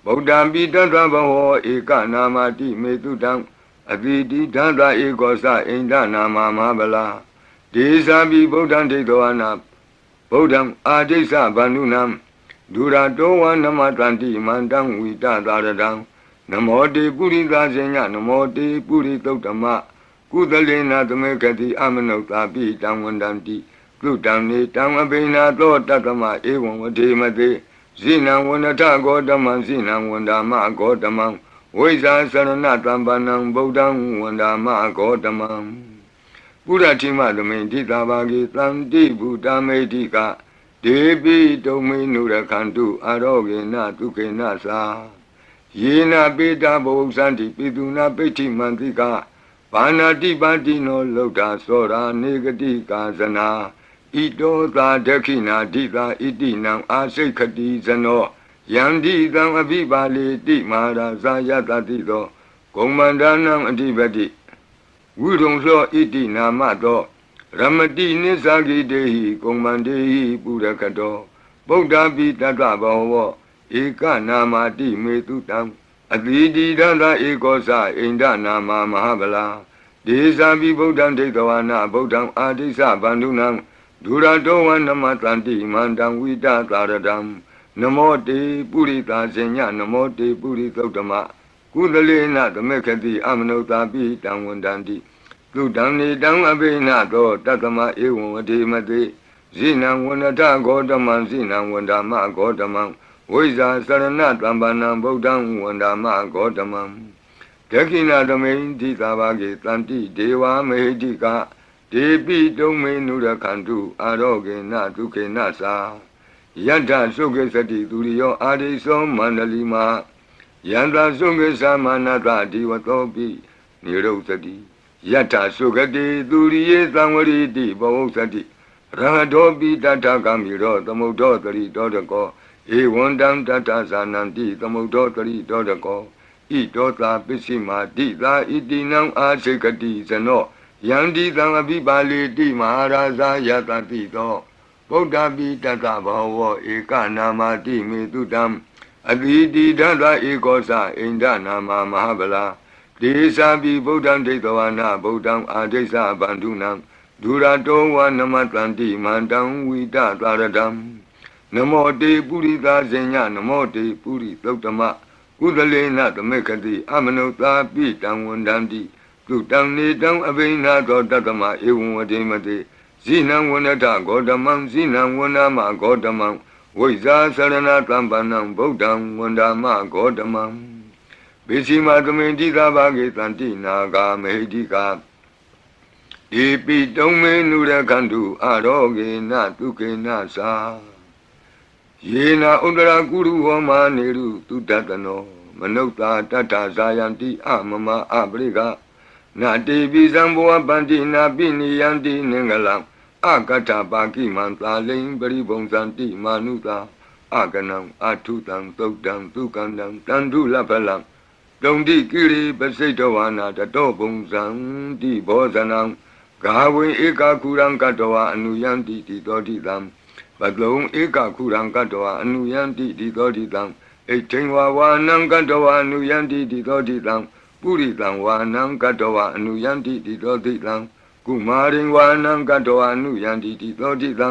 Bodambi Tatabaho Eka Namati Metudam Aditi Tata Ekosa Inda Nama Mahabala Desabi Bodam Tedoana Bodam Adesa Banunam Durato Namatanti Mandam Vita Taradam Namote Purita Senya Namote Puritotama Kudalena Tamekati Amanota Pi Tamwandanti Kutani Tamabina To Tatama Ewan Vatemate Zina Wanata Godaman Zina Wandama Godamam Weza Saranatambanam Bodam Wandama Godamam Puratima Domenti Tabagi Tanti Buddha Medika Debi Domi Nurakantu Arogena Tukena Sa Yena Beta Bosanti Piduna Peti Mantika Panati Batino Loda Sora Negati Kazana Ito Ta Dekina Dita Itinam Asekati Zano Yandi Tam Abibali Di Maharaza Yatatito Komandanam Adibati Wudong Lo Iti Namato Ramati Nisagi Dehi Komandehi Purakato Bodha Pitata Baho Eka Namati Metutam Adidi Dada Ekosa Inda Nama Mahabala Desabi Bodham Tekawana Bodham Adisa Bandunam Duradowan Namatanti Mandam Vita Taradam Namote Purita Senya Namote Puritotama Kudalena Tamekati Amanota Pi Tamwandanti Kudamni Dam Abena To Tatama Ewan Vatemate Zina Wanata Godaman Zina Wandama Godaman Weza Sarana Tambanam Bodham Wandama Godamam Tekina Domain Titabagi Tanti Deva Mehedika Debi Domain Nurakantu Aroge Natuke Nasa ယတ္ထသုခေသတိသူရိယောအာရိသောမန္တလီမယန္တာသုခေသမနတဒီဝသောပိနိရုသတိယတ္ထသုခတိသူရိယေသံဝရိတိဘဝသတိရဟတောပိတတ္ထကမိရောသမုဒ္ဒောတရိတောတကောဧဝံတံတတ္ထဇာနန္တိသမုဒ္ဒောတရိတောတကောဣတောသာပစ္စည်းမာတိသာဣတိနံအာစေကတိဇနောယန္တိသံအပိပါလေတိမဟာရာဇာယတတိသောဗုဒ္ဓပိတတဘောဝဧကနာမတိမေတုတံအတိတိဒသဧကောသအိန္ဒနာမမဟာဗလာဒေသာပိဗုဒ္ဓံဒိဋ္ဌဝနာဗုဒ္ဓံအာဒိသဗန္ဓုနံဒုရတောဝနမတန္တိမန္တံဝိတသာရတံနမောတေပုရိသဇင်ညနမောတေပုရိသုတ္တမကုသလေနသမေခတိအမနုသာပိတံဝန္တံတိသူတံနေတံအဘိနာသောတတမဧဝံဝတိမတိဇိနံဝနထဂေါတမံဇိနံဝနမဂေါတမံဝိဇာသရဏတံပန္နံဗုဒ္ဓံဝန္ဒမဂေါတမံပိစီမသမေတိသာဘာဂေတန္တိနာဂာမေဟိတိကာဒီပိတုံမေနုရခန္တုအာရောဂေနတုကေနသာယေနာဥဒရာကုရုဟောမာနေရုတုတတနောမနုဿာတတ္ထဇာယံတိအမမအပရိကနာတိပိဇံဘောပန္တိနာပိနိယံတိနင်္ဂလံအကတ္ထပါကိမံသာလိံပရိဘုံဇန္တိမာနုသာအကနံအထုတံသုတ်တံသုကန္တံတန္တုလပလံတုံတိကိရိပစိတဝါနာတတောဘုံဇံတိဘောဇနံဂါဝေဧကခုရံကတဝါအနုယံတိတိတောတိတံပတုံဧကခုရံကတဝါအနုယံတိတိတောတိတံဣဋ္ဌိဝါဝါနံကတဝါအနုယံတိတိတောတိတံပုရိတံဝါနံကတဝါအနုယံတိတိတောတိတံကုမာရိဝါနံကတဝါအနုယံတိတိတောတိတံ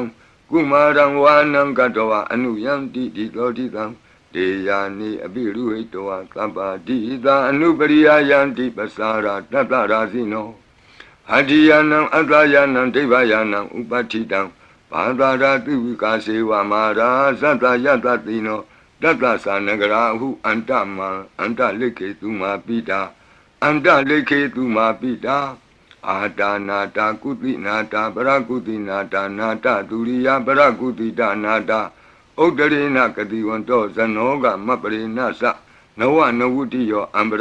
ကုမာရံဝါနံကတဝါအနုယံတိတိတောတိတံဒေယာနိအပိရုဟိတဝါသဗ္ဗတိသာအနုပရိယယံတိပစာရာတတရာဇိနောဟတ္တိယနံအတ္တယနံဒိဗ္ဗယနံဥပဋ္ဌိတံဘာသာရာတိဝိကာစေဝမာရာသတ္တယတတိနောတတ္တသနဂရာဟုအန္တမံအန္တလိခေတုမာပိတာအန္တလိခေတုမာပိတာအာတာနာတာကုတိနာတာပရကုတိနာတာနာတဒုရိယပရကုတိတနာတာဥဒ္ဒရေနကတိဝန္တောဇနောကမပရိနသနဝနဝုတိယောအံပ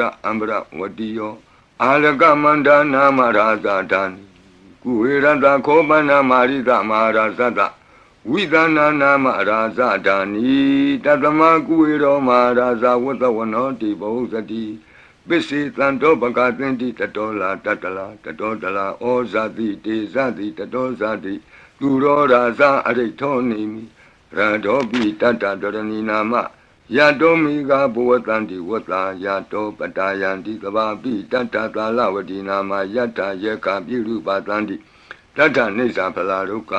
ရဝတိယောအာလကမန္ဒနာမရာဇာတံကုဝေရတခောပန္နမာရိသမဟာရာဇတဝိသနာနာမရာဇဒာနိတတမကုဝေရောမဟာရာဇဝတ္တဝနောတိဘုဇတိပစ္စေတံတောပကသင်တိတတောလာတတလာတတောတလာဩဇာတိတေဇတိတတောဇာတိသူရောရာဇအရိထောနေမိရတောပိတတ္တဒရဏီနာမယတောမိဂဘဝတန္တိဝတ္တာယတောပတာယန္တိကဘာပိတတ္တသာလဝတိနာမယတ္တယေကပိရုပတန္တိတတ္ထနေဇာဖလာရုက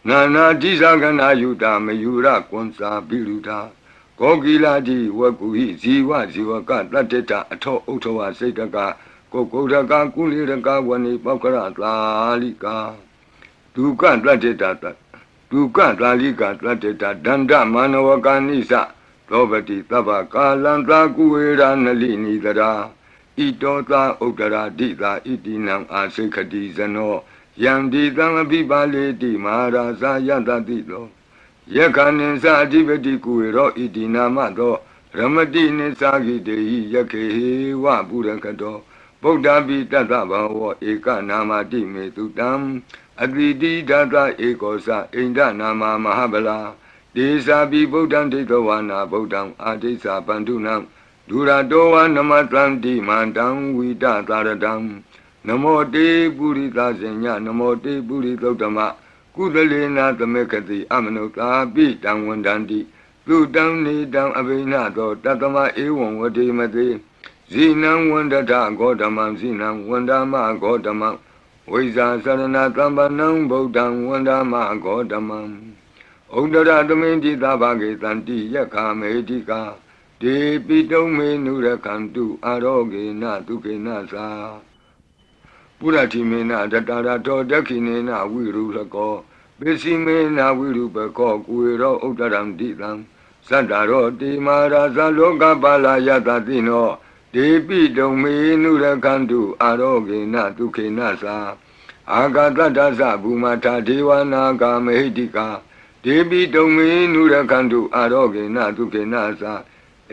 နာနာတိဇာကနာယုတာမယုရကွန်စာပိရုတာကောကိလာတိဝကုဟိဇီဝဇီဝကတတ္တတအထောဥထဝစိတ်တကကိုကုဒကကုလိရကဝဏိပောကရသာလိကာဒုက္ခတတ္တတဒုက္ခသာလိကာတတ္တတဒန္တမနဝကာနိသသောပတိသဗ္ဗကာလံသာကုဝေရနလိနိတရာဣတောသာဥဒ္ဒရာတိသာဣတိနံအာစိခတိဇနောယံဒီသံအပိပါလေတိမဟာရာဇာယတတိသောယက္ခဏိသအဓိပတိကုဝေရောဣတိနာမသောရမတိနိသဂိတေဟိယခေဝပုရကတောဗုဒ္ဓပိတတ္တဘဝဧကနာမတိမေတုတံအတိတိဒသဧကောသအိန္ဒနာမမဟာဗလာဒေသာပိဗုဒ္ဓံဒိဋ္ဌဝါနာဗုဒ္ဓံအာဒိသပန္တုနံဒုရတောဝနမတံတိမန္တံဝိတသာရတံနမောတေပုရိသဇင်ညနမောတေပုရိသုတ္တမကုသလေနာသမေခတိအမနုသာပိတံဝန္တန္တိသူတံနေတံအဘိနသောတတမဧဝံဝတိမတိဇိနံဝန္တထဂေါတမံဇိနံဝန္ဒမဂေါတမံဝိဇာသရဏတံပနံဗုဒ္ဓံဝန္ဒမဂေါတမံဩဒရသမိန်တိသဗ္ဗဂေတန္တိယက္ခမေတိကာဒေပိတုံမေနုရခန္တုအာရောဂေနဒုခေနသာပုရတိမေနတတရတောဒက္ခိနေနဝိရုလကောပိစီမေနဝိရုပကောကုဝေရောဥဒ္ဒရံတိတံသတ္တရောတိမာရာဇလောကပါလာယတတိနောဒေပိတုံမေနုရခန္တုအာရောဂေနဒုခေနသာအာဂတတ္တသဘူမထာဒေဝနာဂာမေဟိတိကာဒ ဒေပိတုံမေနုရခန္တုအာရောဂေနဒုက္ခေနသာ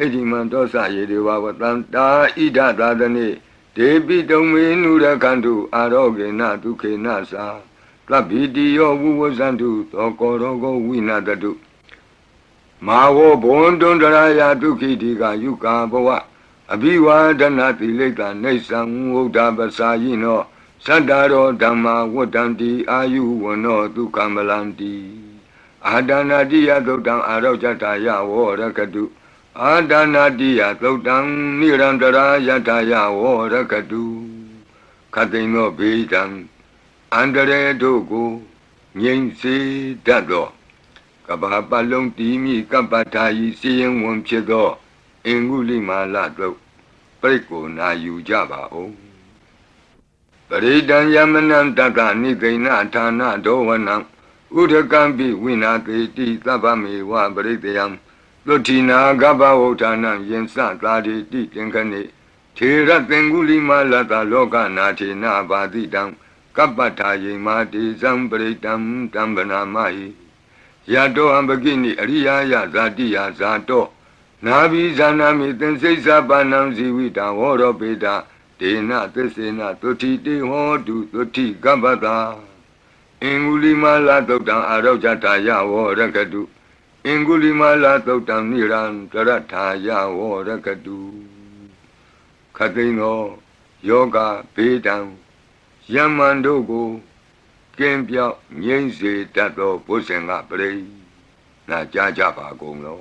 အဒီမံတောစယေဒေဝဝတံတာဣဒသာသနေဒေပိတုံမေနုရခန္တုအာရောဂေနဒုက္ခေနသာသဗ္ဗိတိယောဝုဝဇန္တုသောကောရောဂောဝိနာတတုမာဝောဘွန်တွန်တရာယဒုက္ခိတိကယုကာဘဝအဘိဝါဒနာတိလိတ္တနေသံဝုဒ္ဓပစာယိနောသတ္တရောဓမ္မာဝတ္တံတိအာယုဝနောဒုက္ခမလန္တိအာဒနာတိယသုတ်တံအာရောဇတာယဝောရကတုအာဒနာတိယသုတ်တံနိရန္တရာယတာယဝောရကတုခတိန်သောဘေးတံအန္တရေတို့ကိုငြိမ့်စေတတ်သောကဘာပတ်လုံးတီးမိကပ္ပထာယီစီရင်ဝင်ဖြစ်သောအင်္ဂုလိမာလသုတ်ပြိကိုနာယူကြပါဦးပရိဒံယမနံတတ္တနိသိဏဌာနဒောဝနံဥဒကံပိဝိနာတိတိသဗ္ဗမေဝပရိတယံသုတိနာဂဗဝုဋ္ဌာနံယင်စသာတိတိသင်္ခဏိထေရသင်္ဂုလိမာလတလောကနာထေနဘာတိတံကပ္ပထာယေမာတိဇံပရိတံတံဗနာမဟိယတောအံပကိနိအရိယာယဇာတိယဇာတောနာဘိဇာနာမိသင်္စိစ္ဆပါဏံဇီဝိတံဝရောပေတဒေနသစ္စေနသုတိတေဟောတုသုတိကပ္ပတာအင်္ဂုလိမာလသုတ်တံအာရောဇတာယဝောရကတုအင်္ဂုလိမာလသုတ်တံနိရန္တရထာယဝောရကတုခတိန်သောယောဂဘေးတံယမန်တို့ကိုကင်းပြောက်ငြိမ့်စေတတ်သောဘုဇင်ကပရိနာကြားကြပါကုန်လော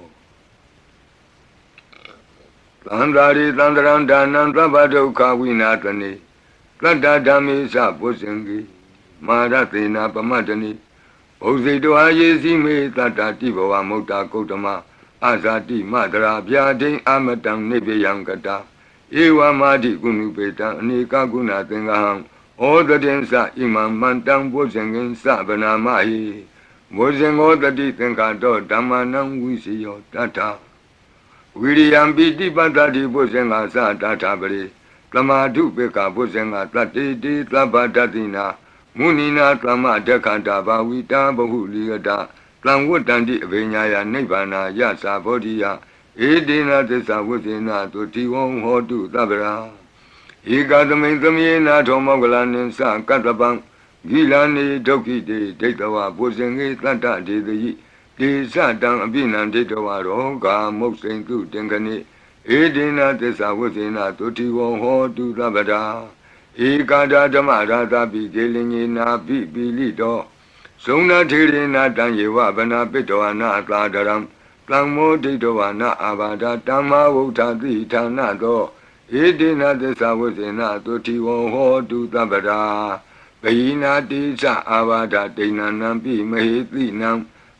သန္တာရိသန္တရံဒါနံသဗ္ဗဒုက္ခဝိနာတနေတတ္တဓမ္မေသဘုဇင်ကိမာရသေနာပမတ္တနိဘုဇိတောအာယေစီမေတတ္တတိဘဝမုတ်တာကုတ္တမအာဇာတိမတရာဗျာဒိအမတံနိဗ္ဗယံကတာဧဝမာတိကုဏုပေတံအနေကကုဏသင်္ဃဟံဩတတိသဣမံမန္တံဘုဇင်ကင်သဗနာမဟိဘုဇင်ောတတိသင်္ခါတောဓမ္မနံဝိစီယောတတ္ထဝိရိယံပိတိပတ္တိဘုဇင်္ဂသတ္ထပရိသမာဓုပေကဘုဇင်္ဂတတ္တိတိသဗ္ဗတတိနာမုနိနာသမဒက္ခန္တာဘာဝိတာဘဟုလိယတာသံဝတ္တန္တိအဘိညာယနိဗ္ဗာနာယသာဘောဓိယဧဒေနသစ္စာဝိသေနသုတိဝံဟောတုသဗ္ဗရာဧကသမိန်သမေနာထောမောကလနိသကတ္တပံဂိလာနေဒုက္ခိတေဒိဋ္ဌဝဘုဇင်္ဂေတတ္တဒေတိတေသတံအပိနံဒိဋ္ဌဝရောဂာမုတ်စိန်တုတင်္ဂနိဧဒေနသစ္စာဝိသေနသုတိဝံဟောတုသဗ္ဗရာဧကာဒဓမ္မရာသပိကေလင်ညေနာပိပိလိတောဇုံနာထေရေနာတံယေဝဗနာပိတောနာသာဒရံတံမောဒိဋ္ဌဝနာအာဘာဒတမ္မာဝုဋ္ဌတိဌာနသောဧတေနသစ္စာဝိသေနသုတိဝံဟောတုသဗ္ဗရာဘိနာတိသအာဘာဒဒိဏနံပိမဟေတိနံ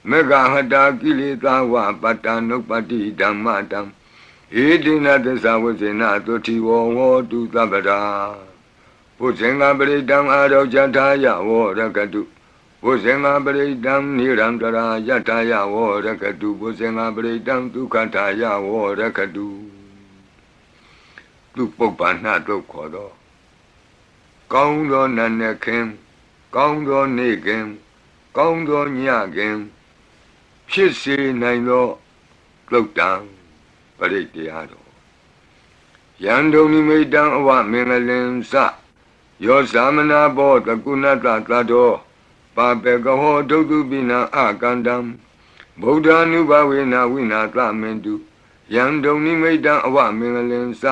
မေဃဟတာကိလေသာဝပတ္တနုပ္ပတိဓမ္မတံဧတေနသစ္စာဝိသေနသုတိဝံဟောတုသဗ္ဗရာဘုဇင်္ဂပရိတံအာရောဇတာယဝောရကတုဘုဇင်္ဂပရိတံနိရန္တရာယတာယဝောရကတုဘုဇင်္ဂပရိတံဒုက္ခတာယဝောရကတုသူပုပ္ပန္နတုတ်ခေါ်သောကောင်းသောနတ်နဲ့ခင်ကောင်းသောနေ့ခင်ကောင်းသောညခင်ဖြစ်စေနိုင်သောသုတ်တံပရိတရားတော်ယံဒုံနိမိတံအဝမင်္ဂလင်္စယောသမနာဘောတကုဏတသတ္တောပါပေကဟောဒုက္ခပိနံအကန္တံဗုဒ္ဓ ानु ဘဝေနဝိနာသမင်တုယံဒုံနိမိတံအဝမင်္ဂလင်္စ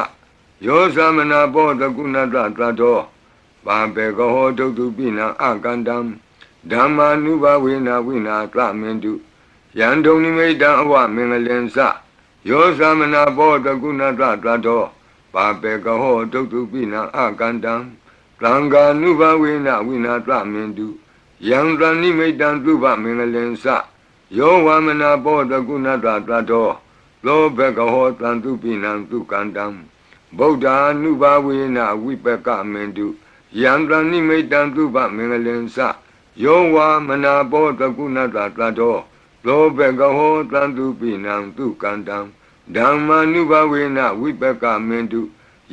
ယောသမနာဘောတကုဏတသတ္တောပါပေကဟောဒုက္ခပိနံအကန္တံဓမ္မာနုဘဝေနဝိနာသမင်တုယံဒုံနိမိတံအဝမင်္ဂလင်္စယောသမနာဘောတကုဏတသတ္တောပါပေကဟောဒုက္ခပိနံအကန္တံသံဃာနုဘဝေနဝိနာသမင်တုယံသနိမိတံသုဘမင်္ဂလင်္စယောဝမနာဘောတကုဏတသတ္တောသောဘကဟောတံသူပိနံသူကန္တံဗုဒ္ဓ ानु ဘဝေနဝိပကမင်တုယံသနိမိတံသုဘမင်္ဂလင်္စယောဝမနာဘောတကုဏတသတ္တောသောဘကဟောတံသူပိနံသူကန္တံဓမ္မာနုဘဝေနဝိပကမင်တု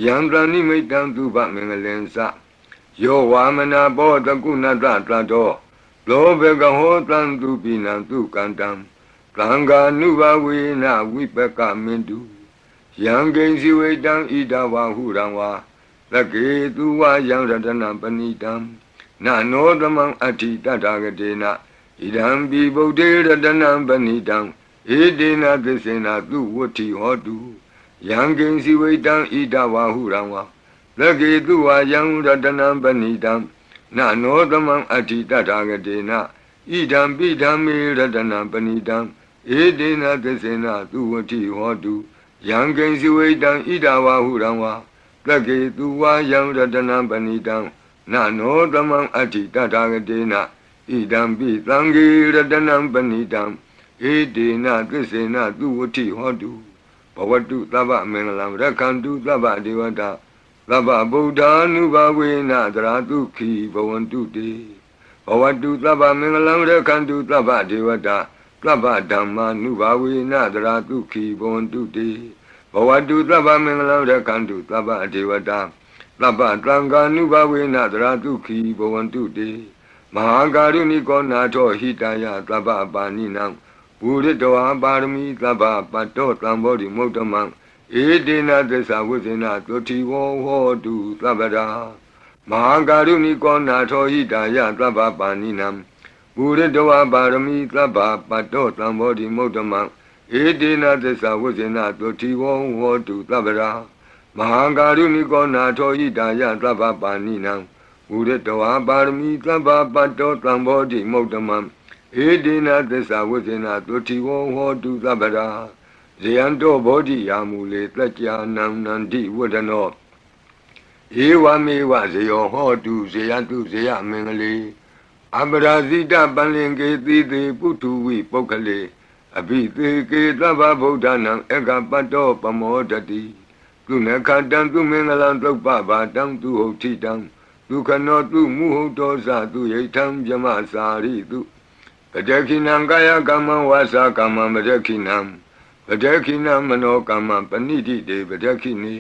ယံသနိမိတံသုဘမင်္ဂလင်္စယောဝါမနာဘောတကုဏတသတ္တောသ လောဘကဟောတံသူပိနံသူကန္တံသံဃာနုဘဝေနဝိပကမင်တုယံကိဉ္စီဝိတံဣဒဝဟုရံဝါသကေသူဝယံရတနံပဏိတံနနောသမံအဋ္ဌိတတဂတေနဣဒံပိဗုဒ္ဓေရတနံပဏိတံဧတေနသစ္စေနသူဝတ္ထိဟောတုယံကိဉ္စီဝိတံဣဒဝဟုရံဝါသကေသူဝယံရတနံပဏိတံနနောသမံအဋ္ဌိတတဂတေနဣဒံပိဓမ္မေရတနံပဏိတံဧတေနသစ္စေနသူဝတ္ထိဟောတုယံကိဉ္စီဝိတံဣဒဝဟုရံဝါသကေသူဝယံရတနံပဏိတံနနောသမံအဋ္ဌိတတဂတေနဣဒံပိသံဃေရတနံပဏိတံဧတေနသစ္စေနသူဝတ္ထိဟောတုဘဝတုသဗ္ဗမင်္ဂလံရက္ခန္တုသဗ္ဗဒေဝတာသဗ္ဗဗုဒ္ဓ ानु ဘဝေနသရတုခိဘဝန္တုတေဘဝတုသဗ္ဗမင်္ဂလံရက္ခန္တုသဗ္ဗဒေဝတာသဗ္ဗဓမ္မာနုဘဝေနသရတုခိဘဝန္တုတေဘဝတုသဗ္ဗမင်္ဂလံရက္ခန္တုသဗ္ဗဒေဝတာသဗ္ဗသံဃာနုဘဝေနသရတုခိဘဝန္တုတေမဟာကာရုဏိကောနာထောဟိတယသဗ္ဗပါဏိနံပုရိတောပါရမီသဗ္ဗပတ္တောသံဘောဓိမုဒ္ဓမံဧတေနသစ္စာဝိဇ္ဇေနသုတိဝဟောတုသဗ္ဗရာမဟာကာရုဏိကောနာထောဟိတယသဗ္ဗပါဏိနံပုရိတောပါရမီသဗ္ဗပတ္တောသံဘောဓိမုဒ္ဓမံဧတေနသစ္စာဝိဇ္ဇေနသုတိဝဟောတုသဗ္ဗရာမဟာကာရုဏိကောနာထောဟိတယသဗ္ဗပါဏိနံပုရိတောပါရမီသဗ္ဗပတ္တောသံဘောဓိမုဒ္ဓမံဧတေနသစ္စာဝိဇ္ဇေနသုတိဝဟောတုသဗ္ဗရာဇယံတောဘောဓိယာမူလေတက္ကြာနံနန္တိဝဒနောဧဝမေဝဇယောဟောတုဇယတုဇယမင်္ဂလေအပရာဇိတပလင်ကေတိတေပုထုဝိပုဂ္ဂလေအဘိသေကေသဗ္ဗဗုဒ္ဓနံဧကပတ္တောပမောဒတိသူနခတံသူမင်္ဂလံသုပ္ပဘာတံသူဟုတ်တိတံဒုက္ခနောသူမုဟုတ်တောဇသူယိထံဗြမစာရိတုပတခိနံကာယကမ္မဝါစာကမ္မမတခိနံပတခိနမနောကမ္မပဏိတိတေပတခိနေ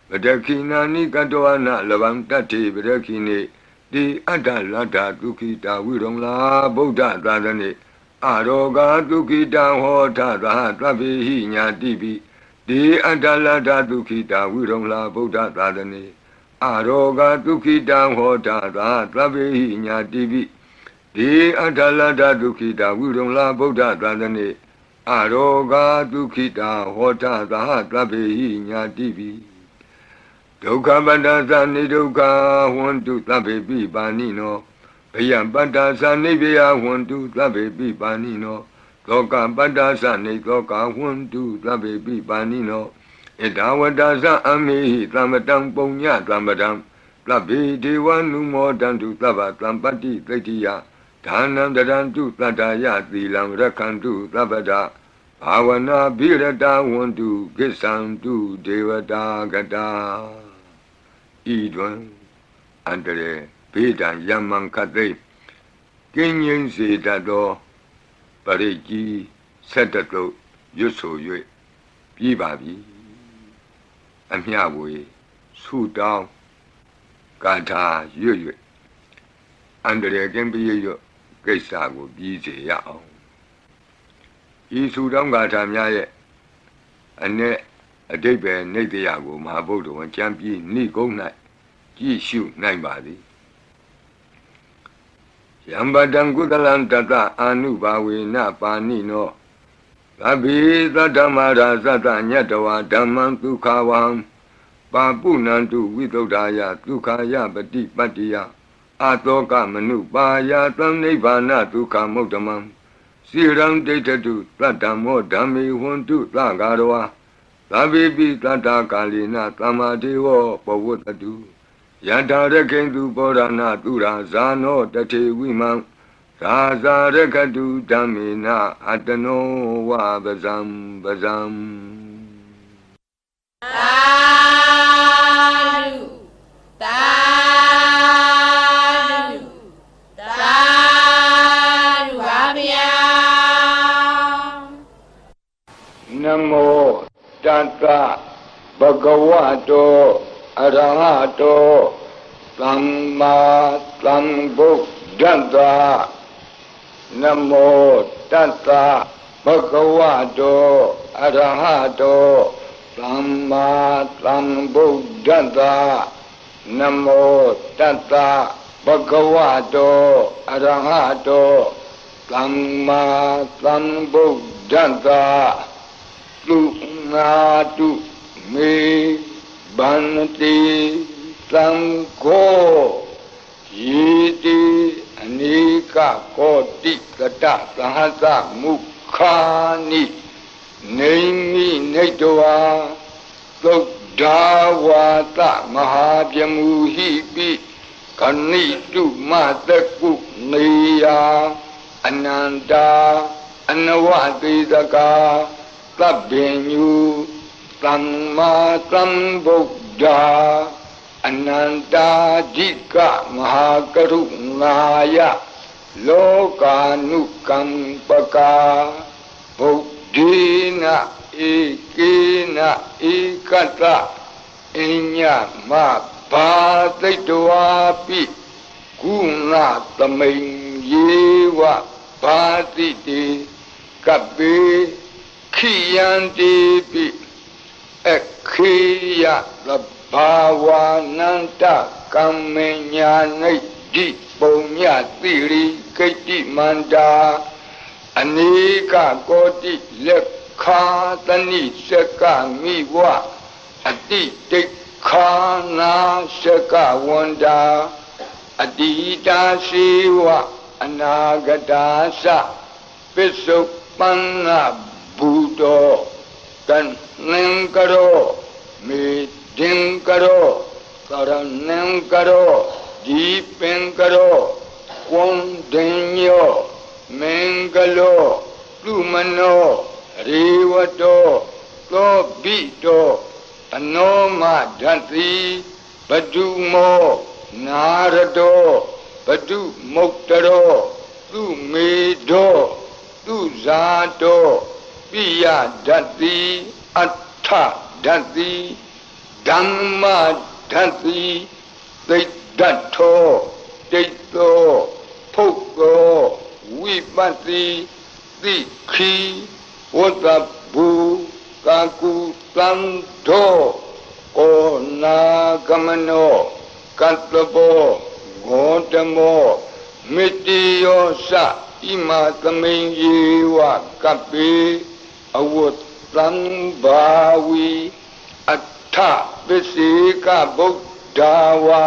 ပတခိနာနိကတောအနလဗံတတ္တိပတခိနေတိအတ္တလတ္တဒုက္ခိတာဝိရုံလာဗုဒ္ဓသာသနေအရောဂဒုက္ခိတံဟောထသာသဗ္ဗေဟိညာတိပိတိအတ္တလတ္တဒုက္ခိတာဝိရုံလာဗုဒ္ဓသာသနေအရောဂဒုက္ခိတံဟောထသာသဗ္ဗေဟိညာတိပိတိအတ္တလတ္တဒုက္ခိတာဝိရုံလာဗုဒ္ဓသာသနေအရောဂဒုက္ခိတာဟောထသာသဗ္ဗေဟိညာတိပိဒုက္ခပတ္တသနိဒုက္ခဟွန္တုသဗ္ဗေပိပါဏိနောဘယံပတ္တသနိဗ္ဗယဟွန္တုသဗ္ဗေပိပါဏိနောသောကပတ္တသနိသောကဟွန္တုသဗ္ဗေပိပါဏိနောဣဒဝတ္တသအမေဟိသမ္ပတံပုညသမ္ပတံသဗ္ဗေဒေဝနုမောတံတုသဗ္ဗသံပတ္တိသိတ္တိယဒါနံတရံတုတတ္တယသီလံရက္ခန္တုသဗ္ဗတာဘာဝနာဘိရတဝန္တုကိစ္ဆံတုဒေဝတာကတာဤတွင်အန္တရေဘေးဒံယမံခသိကင်းငြိမ်းစေတတ်သောပရိကြီးဆက်တတုရွတ်ဆို၍ပြီးပါပြီအမျှဝေဆုတောင်းကာထာရွတ်၍အန္တရေကင်းပြည့်ရွတ်ကိစ္စကိုပြီးစေရအောင်ဤဆုတောင်းကာထာများရဲ့အ내အဓိပ္ပာယ်နိတ္တယကိုမဟာဗုဒ္ဓဝံကျမ်းပြီးနှိကုံး၌ကြည့်ရှုနိုင်ပါသည်ယံပတံကုသလံတတအာနုဘာဝေနပါဏိနောသဗ္ဗေသတ္တမရာသတ္တညတဝါဓမ္မံဒုက္ခဝံပါပုဏ္ဏံတုဝိသုဒ္ဓာယဒုက္ခယပတိပတ္တိယအတောကမနုပါယသံနိဗ္ဗာနဒုက္ခမုဒ္ဓမံစိရံဒိဋ္ဌတုသတ္တမောဓမ္မေဟွန္တုသဂါရဝါသဗ္ဗေပိတတ္တကာလိနသမ္မာဒေဝပဝတ္တုယထာရခိန္တုပောရဏသူရာဇာနောတထေဝိမံသာဇာရခတုဓမ္မေနအတနောဝပဇံပဇံသာဓုသာဓုသာဓုပါဗျာနမောတတ္တဘဂဝတောအရဟတောသမ္မာသမ္ဗုဒ္ဓတ္တ นโมตัสสะภะคะวะโตอะระหะโตสัมมาสัมพุทธัสสะนโมตัสสะภะคะวะโตอะระหะโตสัมมาสัมพุทธัสสะตุนาตุเมบันติสังโฆยีติอเนกโกติกตะสหัสสะมุขานิเนมิเนตวาตุดาวาตะมหาพมูหิปิกนิตุมาตะกุเนยาอนันตาอนวติสกาตัพเพญุสัมมาสัมพุทธาอนันตาจิกะมหากรุณายะโลกานุกัมปกาบุตถินะเอกินะเอกัตตะอิญญามะบาติตวาปิกุณะตมิงเยวะบาติติกัปเปขิยันติปิเอขิยะละภาวานันตกัมเมญาณิดิปุญญาติริกิติมันดาอเนกโกติเลขาตนิสกามิวะอติติขานาสกาวันดาอดีตาสีวะอนาคตาสะปิสุปันนะบูโตกันนังกโรมิดิงกโรกรนังกโรดีเป็งกโรควนเดญโยเมงกโลลุมโนรีวโตโลบิโตอโนมาดันติปดุโมนารโตปดุมุตตโรตุเมโดตุဇာโตปิยดัตติอัฏฐดัตติธัมมาดัตติติดัตโธติโตพุกโตวิปัสสิติขีวัตบุกากุตันโธโอนากมโนกัตตโปโกตโมมิติโยสะอิมาตมิงเยวะกัปปิอวุตตัมบาวีอัฏฐปิสิกบุตตาวา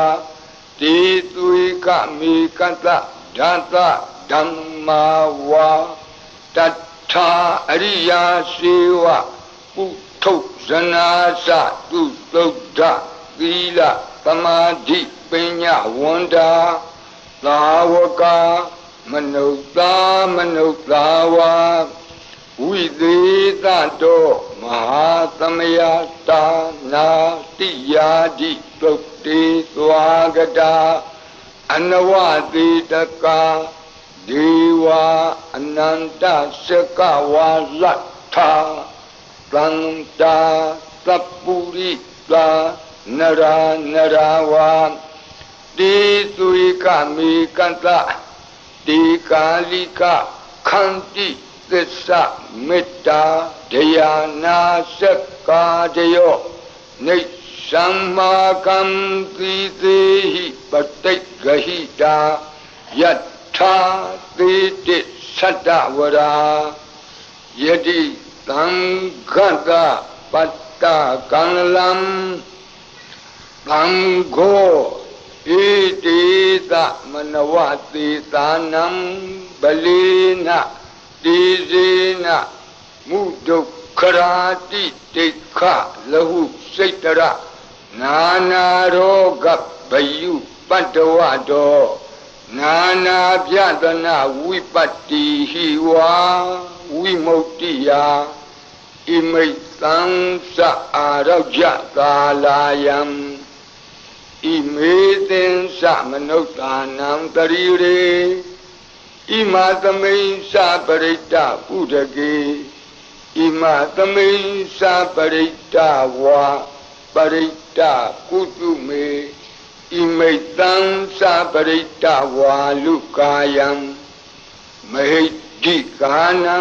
ติตุยกมิกัตตะดัตตะธัมมาวาตัทธาอริยสีวะปุถุဇနာสะตุตุด္ဓသီလသမာဓိပညာဝန္တာသာဝကမနုဿามนุဿာဝါဝိသေသတောမဟာသမယတာနာတိယာတိသုတ်တေသွားကတာအနဝတိတကာဒေဝအနန္တစကဝါလတ္ထာသန္တာသပ္ပုရိသာနရာနရာဝါတိသုိကမိကတ္တတိကာလိကခန္တိသစ္စာမေတ္တာဒယာနာစကာတယောနိသမ္မာကံတိသေဟိပတိဂဟိတာယထာသေတိသတ္တဝရာယတိသံဃတပတ္တကံလံသံဃောဣတိသမနဝတိသာနံဗလေနတိဇေနမုဒုက္ခရာတိတိခလဟုစိတ်တရနာနာရောဂဗယုပတ္တဝတောနာနာပြဒနာဝိပတ္တိဟိဝါဝိမု တိယဣမိတ်သံသအာရောကြကာလာယံဣမေသင်္စမနုဿာနံတရိရေဣမာသမိန်္စပရိတ္တပုဒကေဣမာသမိန်္စပရိတ္တဝါပရိတ္တကုတုမေဣမိတ်သံ္စပရိတ္တဝါလုကာယံ မဟိတိကာနံ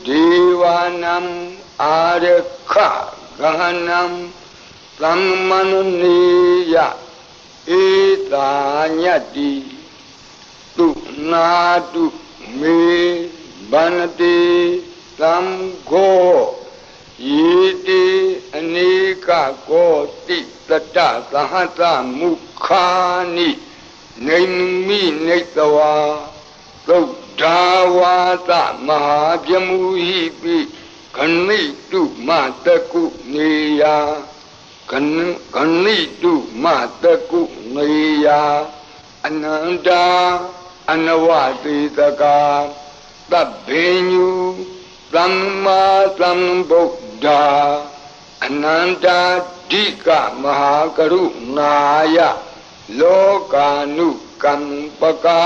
ဒေဝနံအာရခဂဟနံသမ္မနနိယဧတာညတိတုနာတုမေဗန္တိသံဃောယေတိအနေကကောတိတတသဟတမုခာနိနေမိနေတဝါသုဒ္ဓဝါသမဟာပြမူဟိပိခဏိတုမတကုနေယခဏိတုမတကုနေယအနန္တာအနဝတိတကာသဗ္ဗညုသမ္မာသမ္ဗုဒ္ဓအနန္တာဓိကမဟာကရုဏာယလောကာနုကမ္ပကာ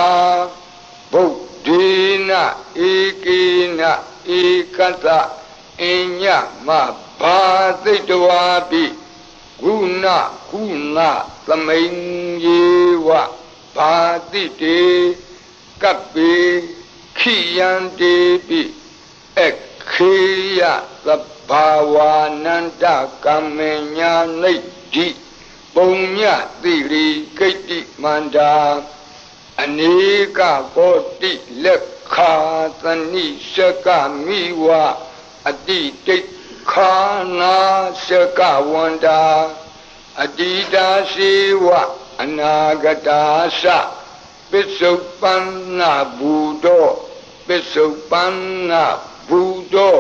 ဗုဒ္ဓေနဧကေနဧကတအညမဘာသိတဝါပိဂုဏကုဏသမိန်ယေဝဘာတိတေကပ္ပေခိယံတေပိခေယသဗ္ဗဝါနန္တကမ္မညာနိဒ္ဓိပုံညတိရိကိတ္တိမန္တာအနေကကောတိလက်ခာသနိရှကမိဝအတိတိခာနာရှကဝန္တာအတိတာရှိဝအနာဂတာသပစ္စုပန္နဘူတောပစ္စုပန္နဘူတော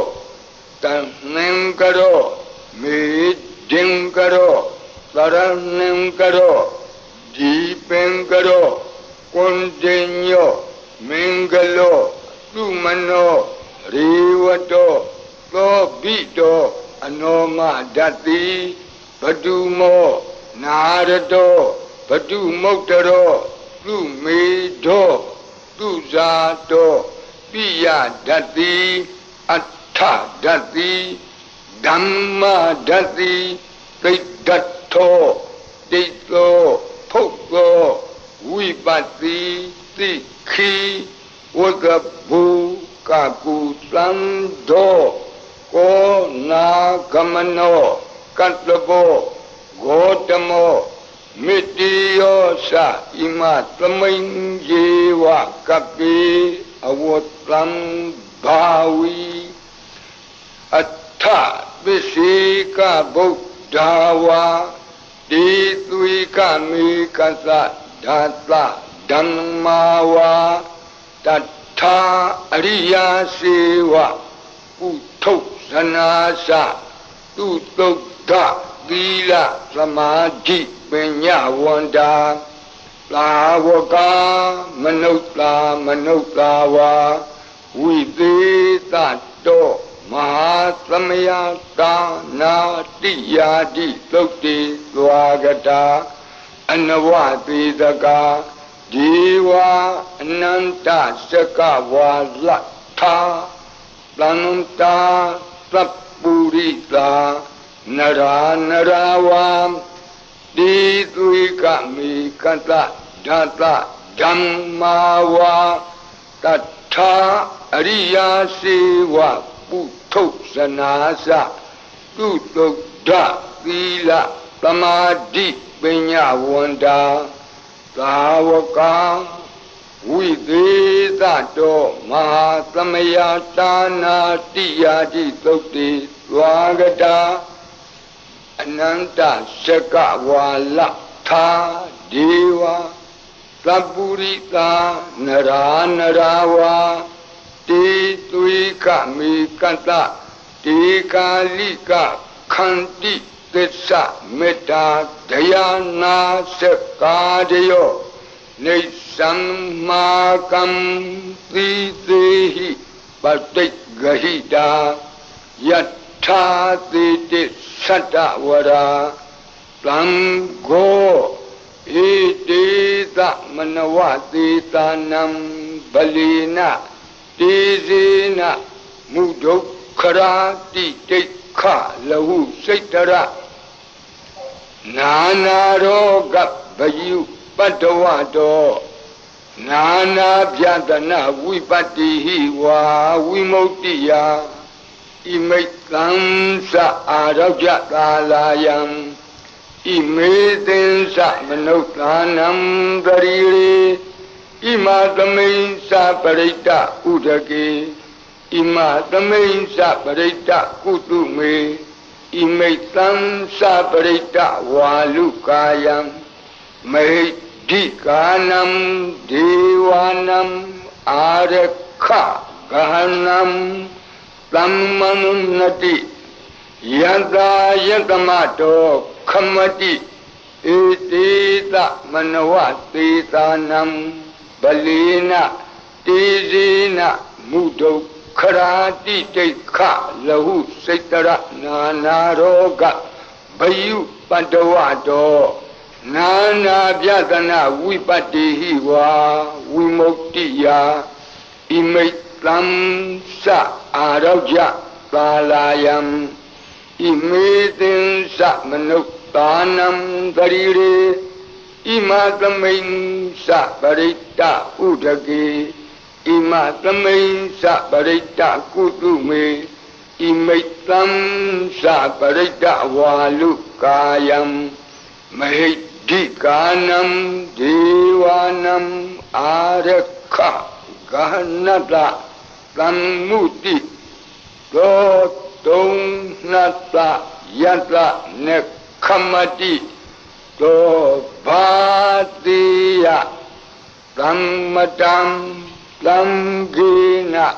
တဏ္ဏံကရောမေဒင်ကရောသရဏံကရောဒီပင်ကရောကွန်တင်ညောမင်္ဂလောသုမနောရေဝတောသောဘိတောအနောမဒတ္တိဘတုမောနာရတောဘတုမုတ်တရောသုမေတောသုဇာတောပိယဒတ္တိအဋ္ဌဒတ္တိဓမ္မဒတ္တိသိတ္တထောတိတ္တောဖုတ်သောဝိပတ္တိသိခိဝကဘူကကုသံသောကောနာကမနောကတ္တဘောဂေါတမောမေတ္တိယောသဣမသမိန်ယေဝကပိအဝတ္တံဘာဝီအထပစ္စေကဗုဒ္ဓဝါတိသွေကမေကသဓာတဓမ္မာဝါတထာအရိယာစေဝကုထုဇနာသသူတုဒ္ဓသီလသမာဓိပညာဝန္တာသာဝကာမနုဿာမနုဿာဝါဝိသေသတောမဟာသမယတာနာတိယာတိသုတ်တိသွားကတာအနဝသေတကာဒေဝအနန္တစကဝါလထာသန္တာသပ္ပုရိတာနရာနရာဝံတိသွေကမေကတဓာတဓမ္မာဝါတထာအရိယာစေဝပုထုဇနာသသူတုဒ္ဓသီလသမာဓိပညာဝန္တာသာဝကဝိသေသတောမဟာသမယတာနာတိယာတိသုတ်တိသွားကတာအနန္တစကဝါလထာဒေဝသပ္ပုရိတာနရာနရာဝါတေသွေကမေကတတေကာလိကခန္တိသစ္စာမေတ္တာဒယာနာစကာတယောနေသံမာကံသီသေဟိပတိဂဟိတာယထာတိတိသတ္တဝရာသံဃောဣတိသမနဝတိတာနံဗလိနတေဇေနမုဒုက္ခရာတိတိခလဟုစိတ်တရနာနာရောဂဗယုပတ္တဝတော Nana Pyatana Vipatti Hiva Vimuktiya Imaitansa Arajatalayam Imedensa Manuktanam Darire Imatamensa Parita Udake Imatamensa Parita Kutume Imaitansa Parita Walukayam Mahdikanam Devanam Arakha Gahanam Tammanunati Yada Yadamato Kamati Etita Manavati Tanam Balina Tizina Mudo Karati Teka Lahu Setara Nanaroga Bayu Padawado Nana Vyadana Vipatti Hiva Vimuktiya Imaitam Sa Araja Palayam Imedin Sa Manuktanam Darire Imatamain Sa Parita Udake Imatamain Sa Parita Kutume Imaitam Sa Parita Walukayam Mahdikanam Devanam Arakha Gahanata Tammuti Totong Nata Yata Nekhamati To Bhatiya Tammatam Tamgina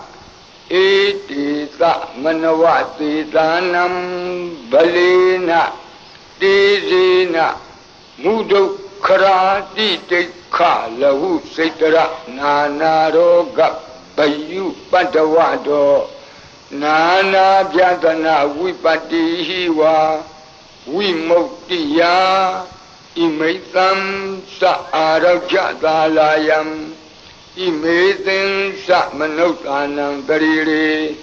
Etita Manavati Tanam Balina Tizina Mudo Karati Tekha Lahu Setara Nanaroga Bayu Padawado Nana Vyadana Vipatti Hiva Vimuktiya Imaitam Sa Arajatalayam Imedin Sa Manuktanam Darire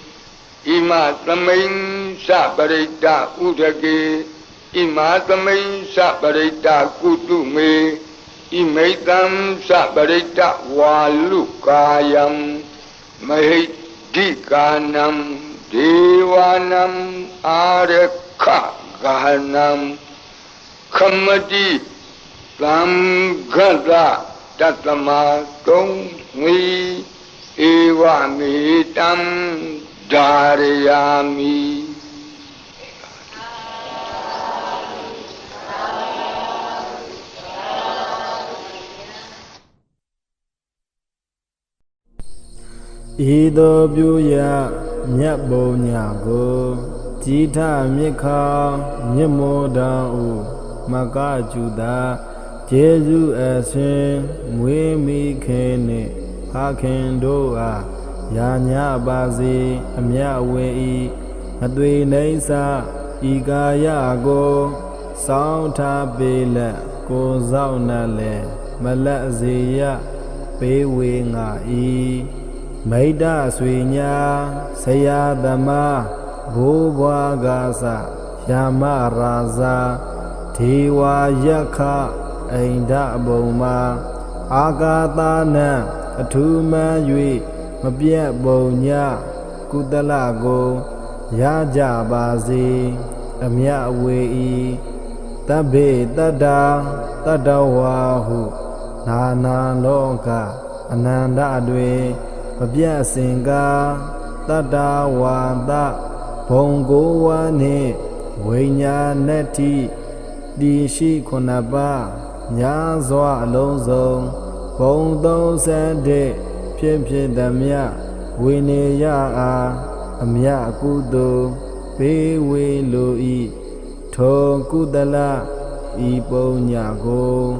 Imatamain Sa Parita Udake Imatamain Sa Parita Kutume Imaitam Sa Parita Walukayam Mahdikanam Devanam Arakha Gahanam Kamati Tamgata Tatamatung Mi Evamitam Dharayami Ido Buya Nyabo Nyago Jita Mika Nyamoda U Magajuda Jesu Asin Mwemi Kene Hakendoa Yanya Bazi Amya Wei Adwe Naisa Igaya Go Sauta Bela Go Zaunale Malaziya Bewe Ngai Maida Swinya Sayadama Bhuva Gasa Yama Raza Tiwa Yakha Ainda Boma Agatana Atuma Yui Mabia Bonya Kudalago Yaja Bazi Amya Wei Tabe Tada Tadawahu Nana Loka Ananda Adwe Mabia Singa Tada Wada Bongo Wane Wenya Neti Dishi Konaba Nyazwa Alonzo Bondo Sande Pimpin Damia Wineya Amya Kudo Pewe Loi Tong Kudala Ibo Nyago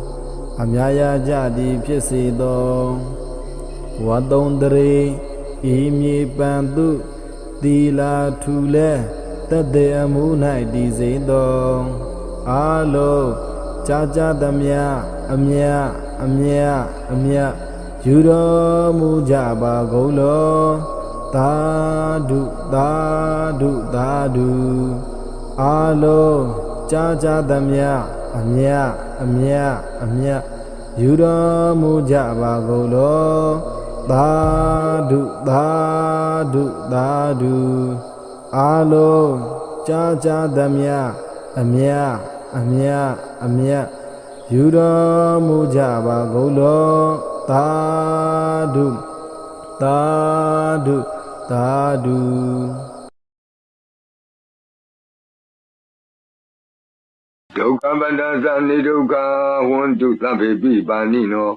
Amyaya Jadi Piesido Wadondre Imi Bandu Dila Tule Tade Amunai Dizido Alo Chacha Damya Amya Juro Mujaba Golo Dadu Alo Chacha Damya Amya ယူတော်မူကြပါကုန်လောသာဓုသာဓုသာဓုအာလုံးကြားသမျှအမြအမြယူတော်မူကြပါကုန်လောသာဓုသာဓုသာဓုဒုက္ခပတ္တသနိဒုက္ခဝန္တုသဗ္ဗေပိပါဏိနော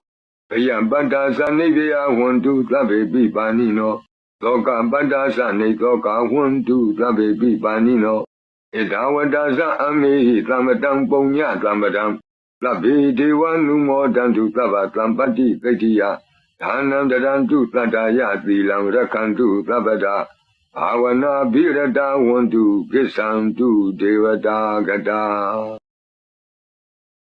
ဘယပတ္တသနိဗေယဝန္တုသဗ္ဗေပိပါဏိနောသောကပတ္တသနိသောကဝန္တုသဗ္ဗေပိပါဏိနောဣဒဝတ္တသအမေဟိသမ္ပတံပုညသမ္ပတံသဗ္ဗေဒေဝနုမောတံတုသဗ္ဗသံပတ္တိကိတ္တိယဒါနံတရံတုသတ္တယသီလံရက္ခန္တုသဗ္ဗတာဘာဝနာဘိရတဝန္တုကိစ္ဆန္တုဒေဝတာဂတာ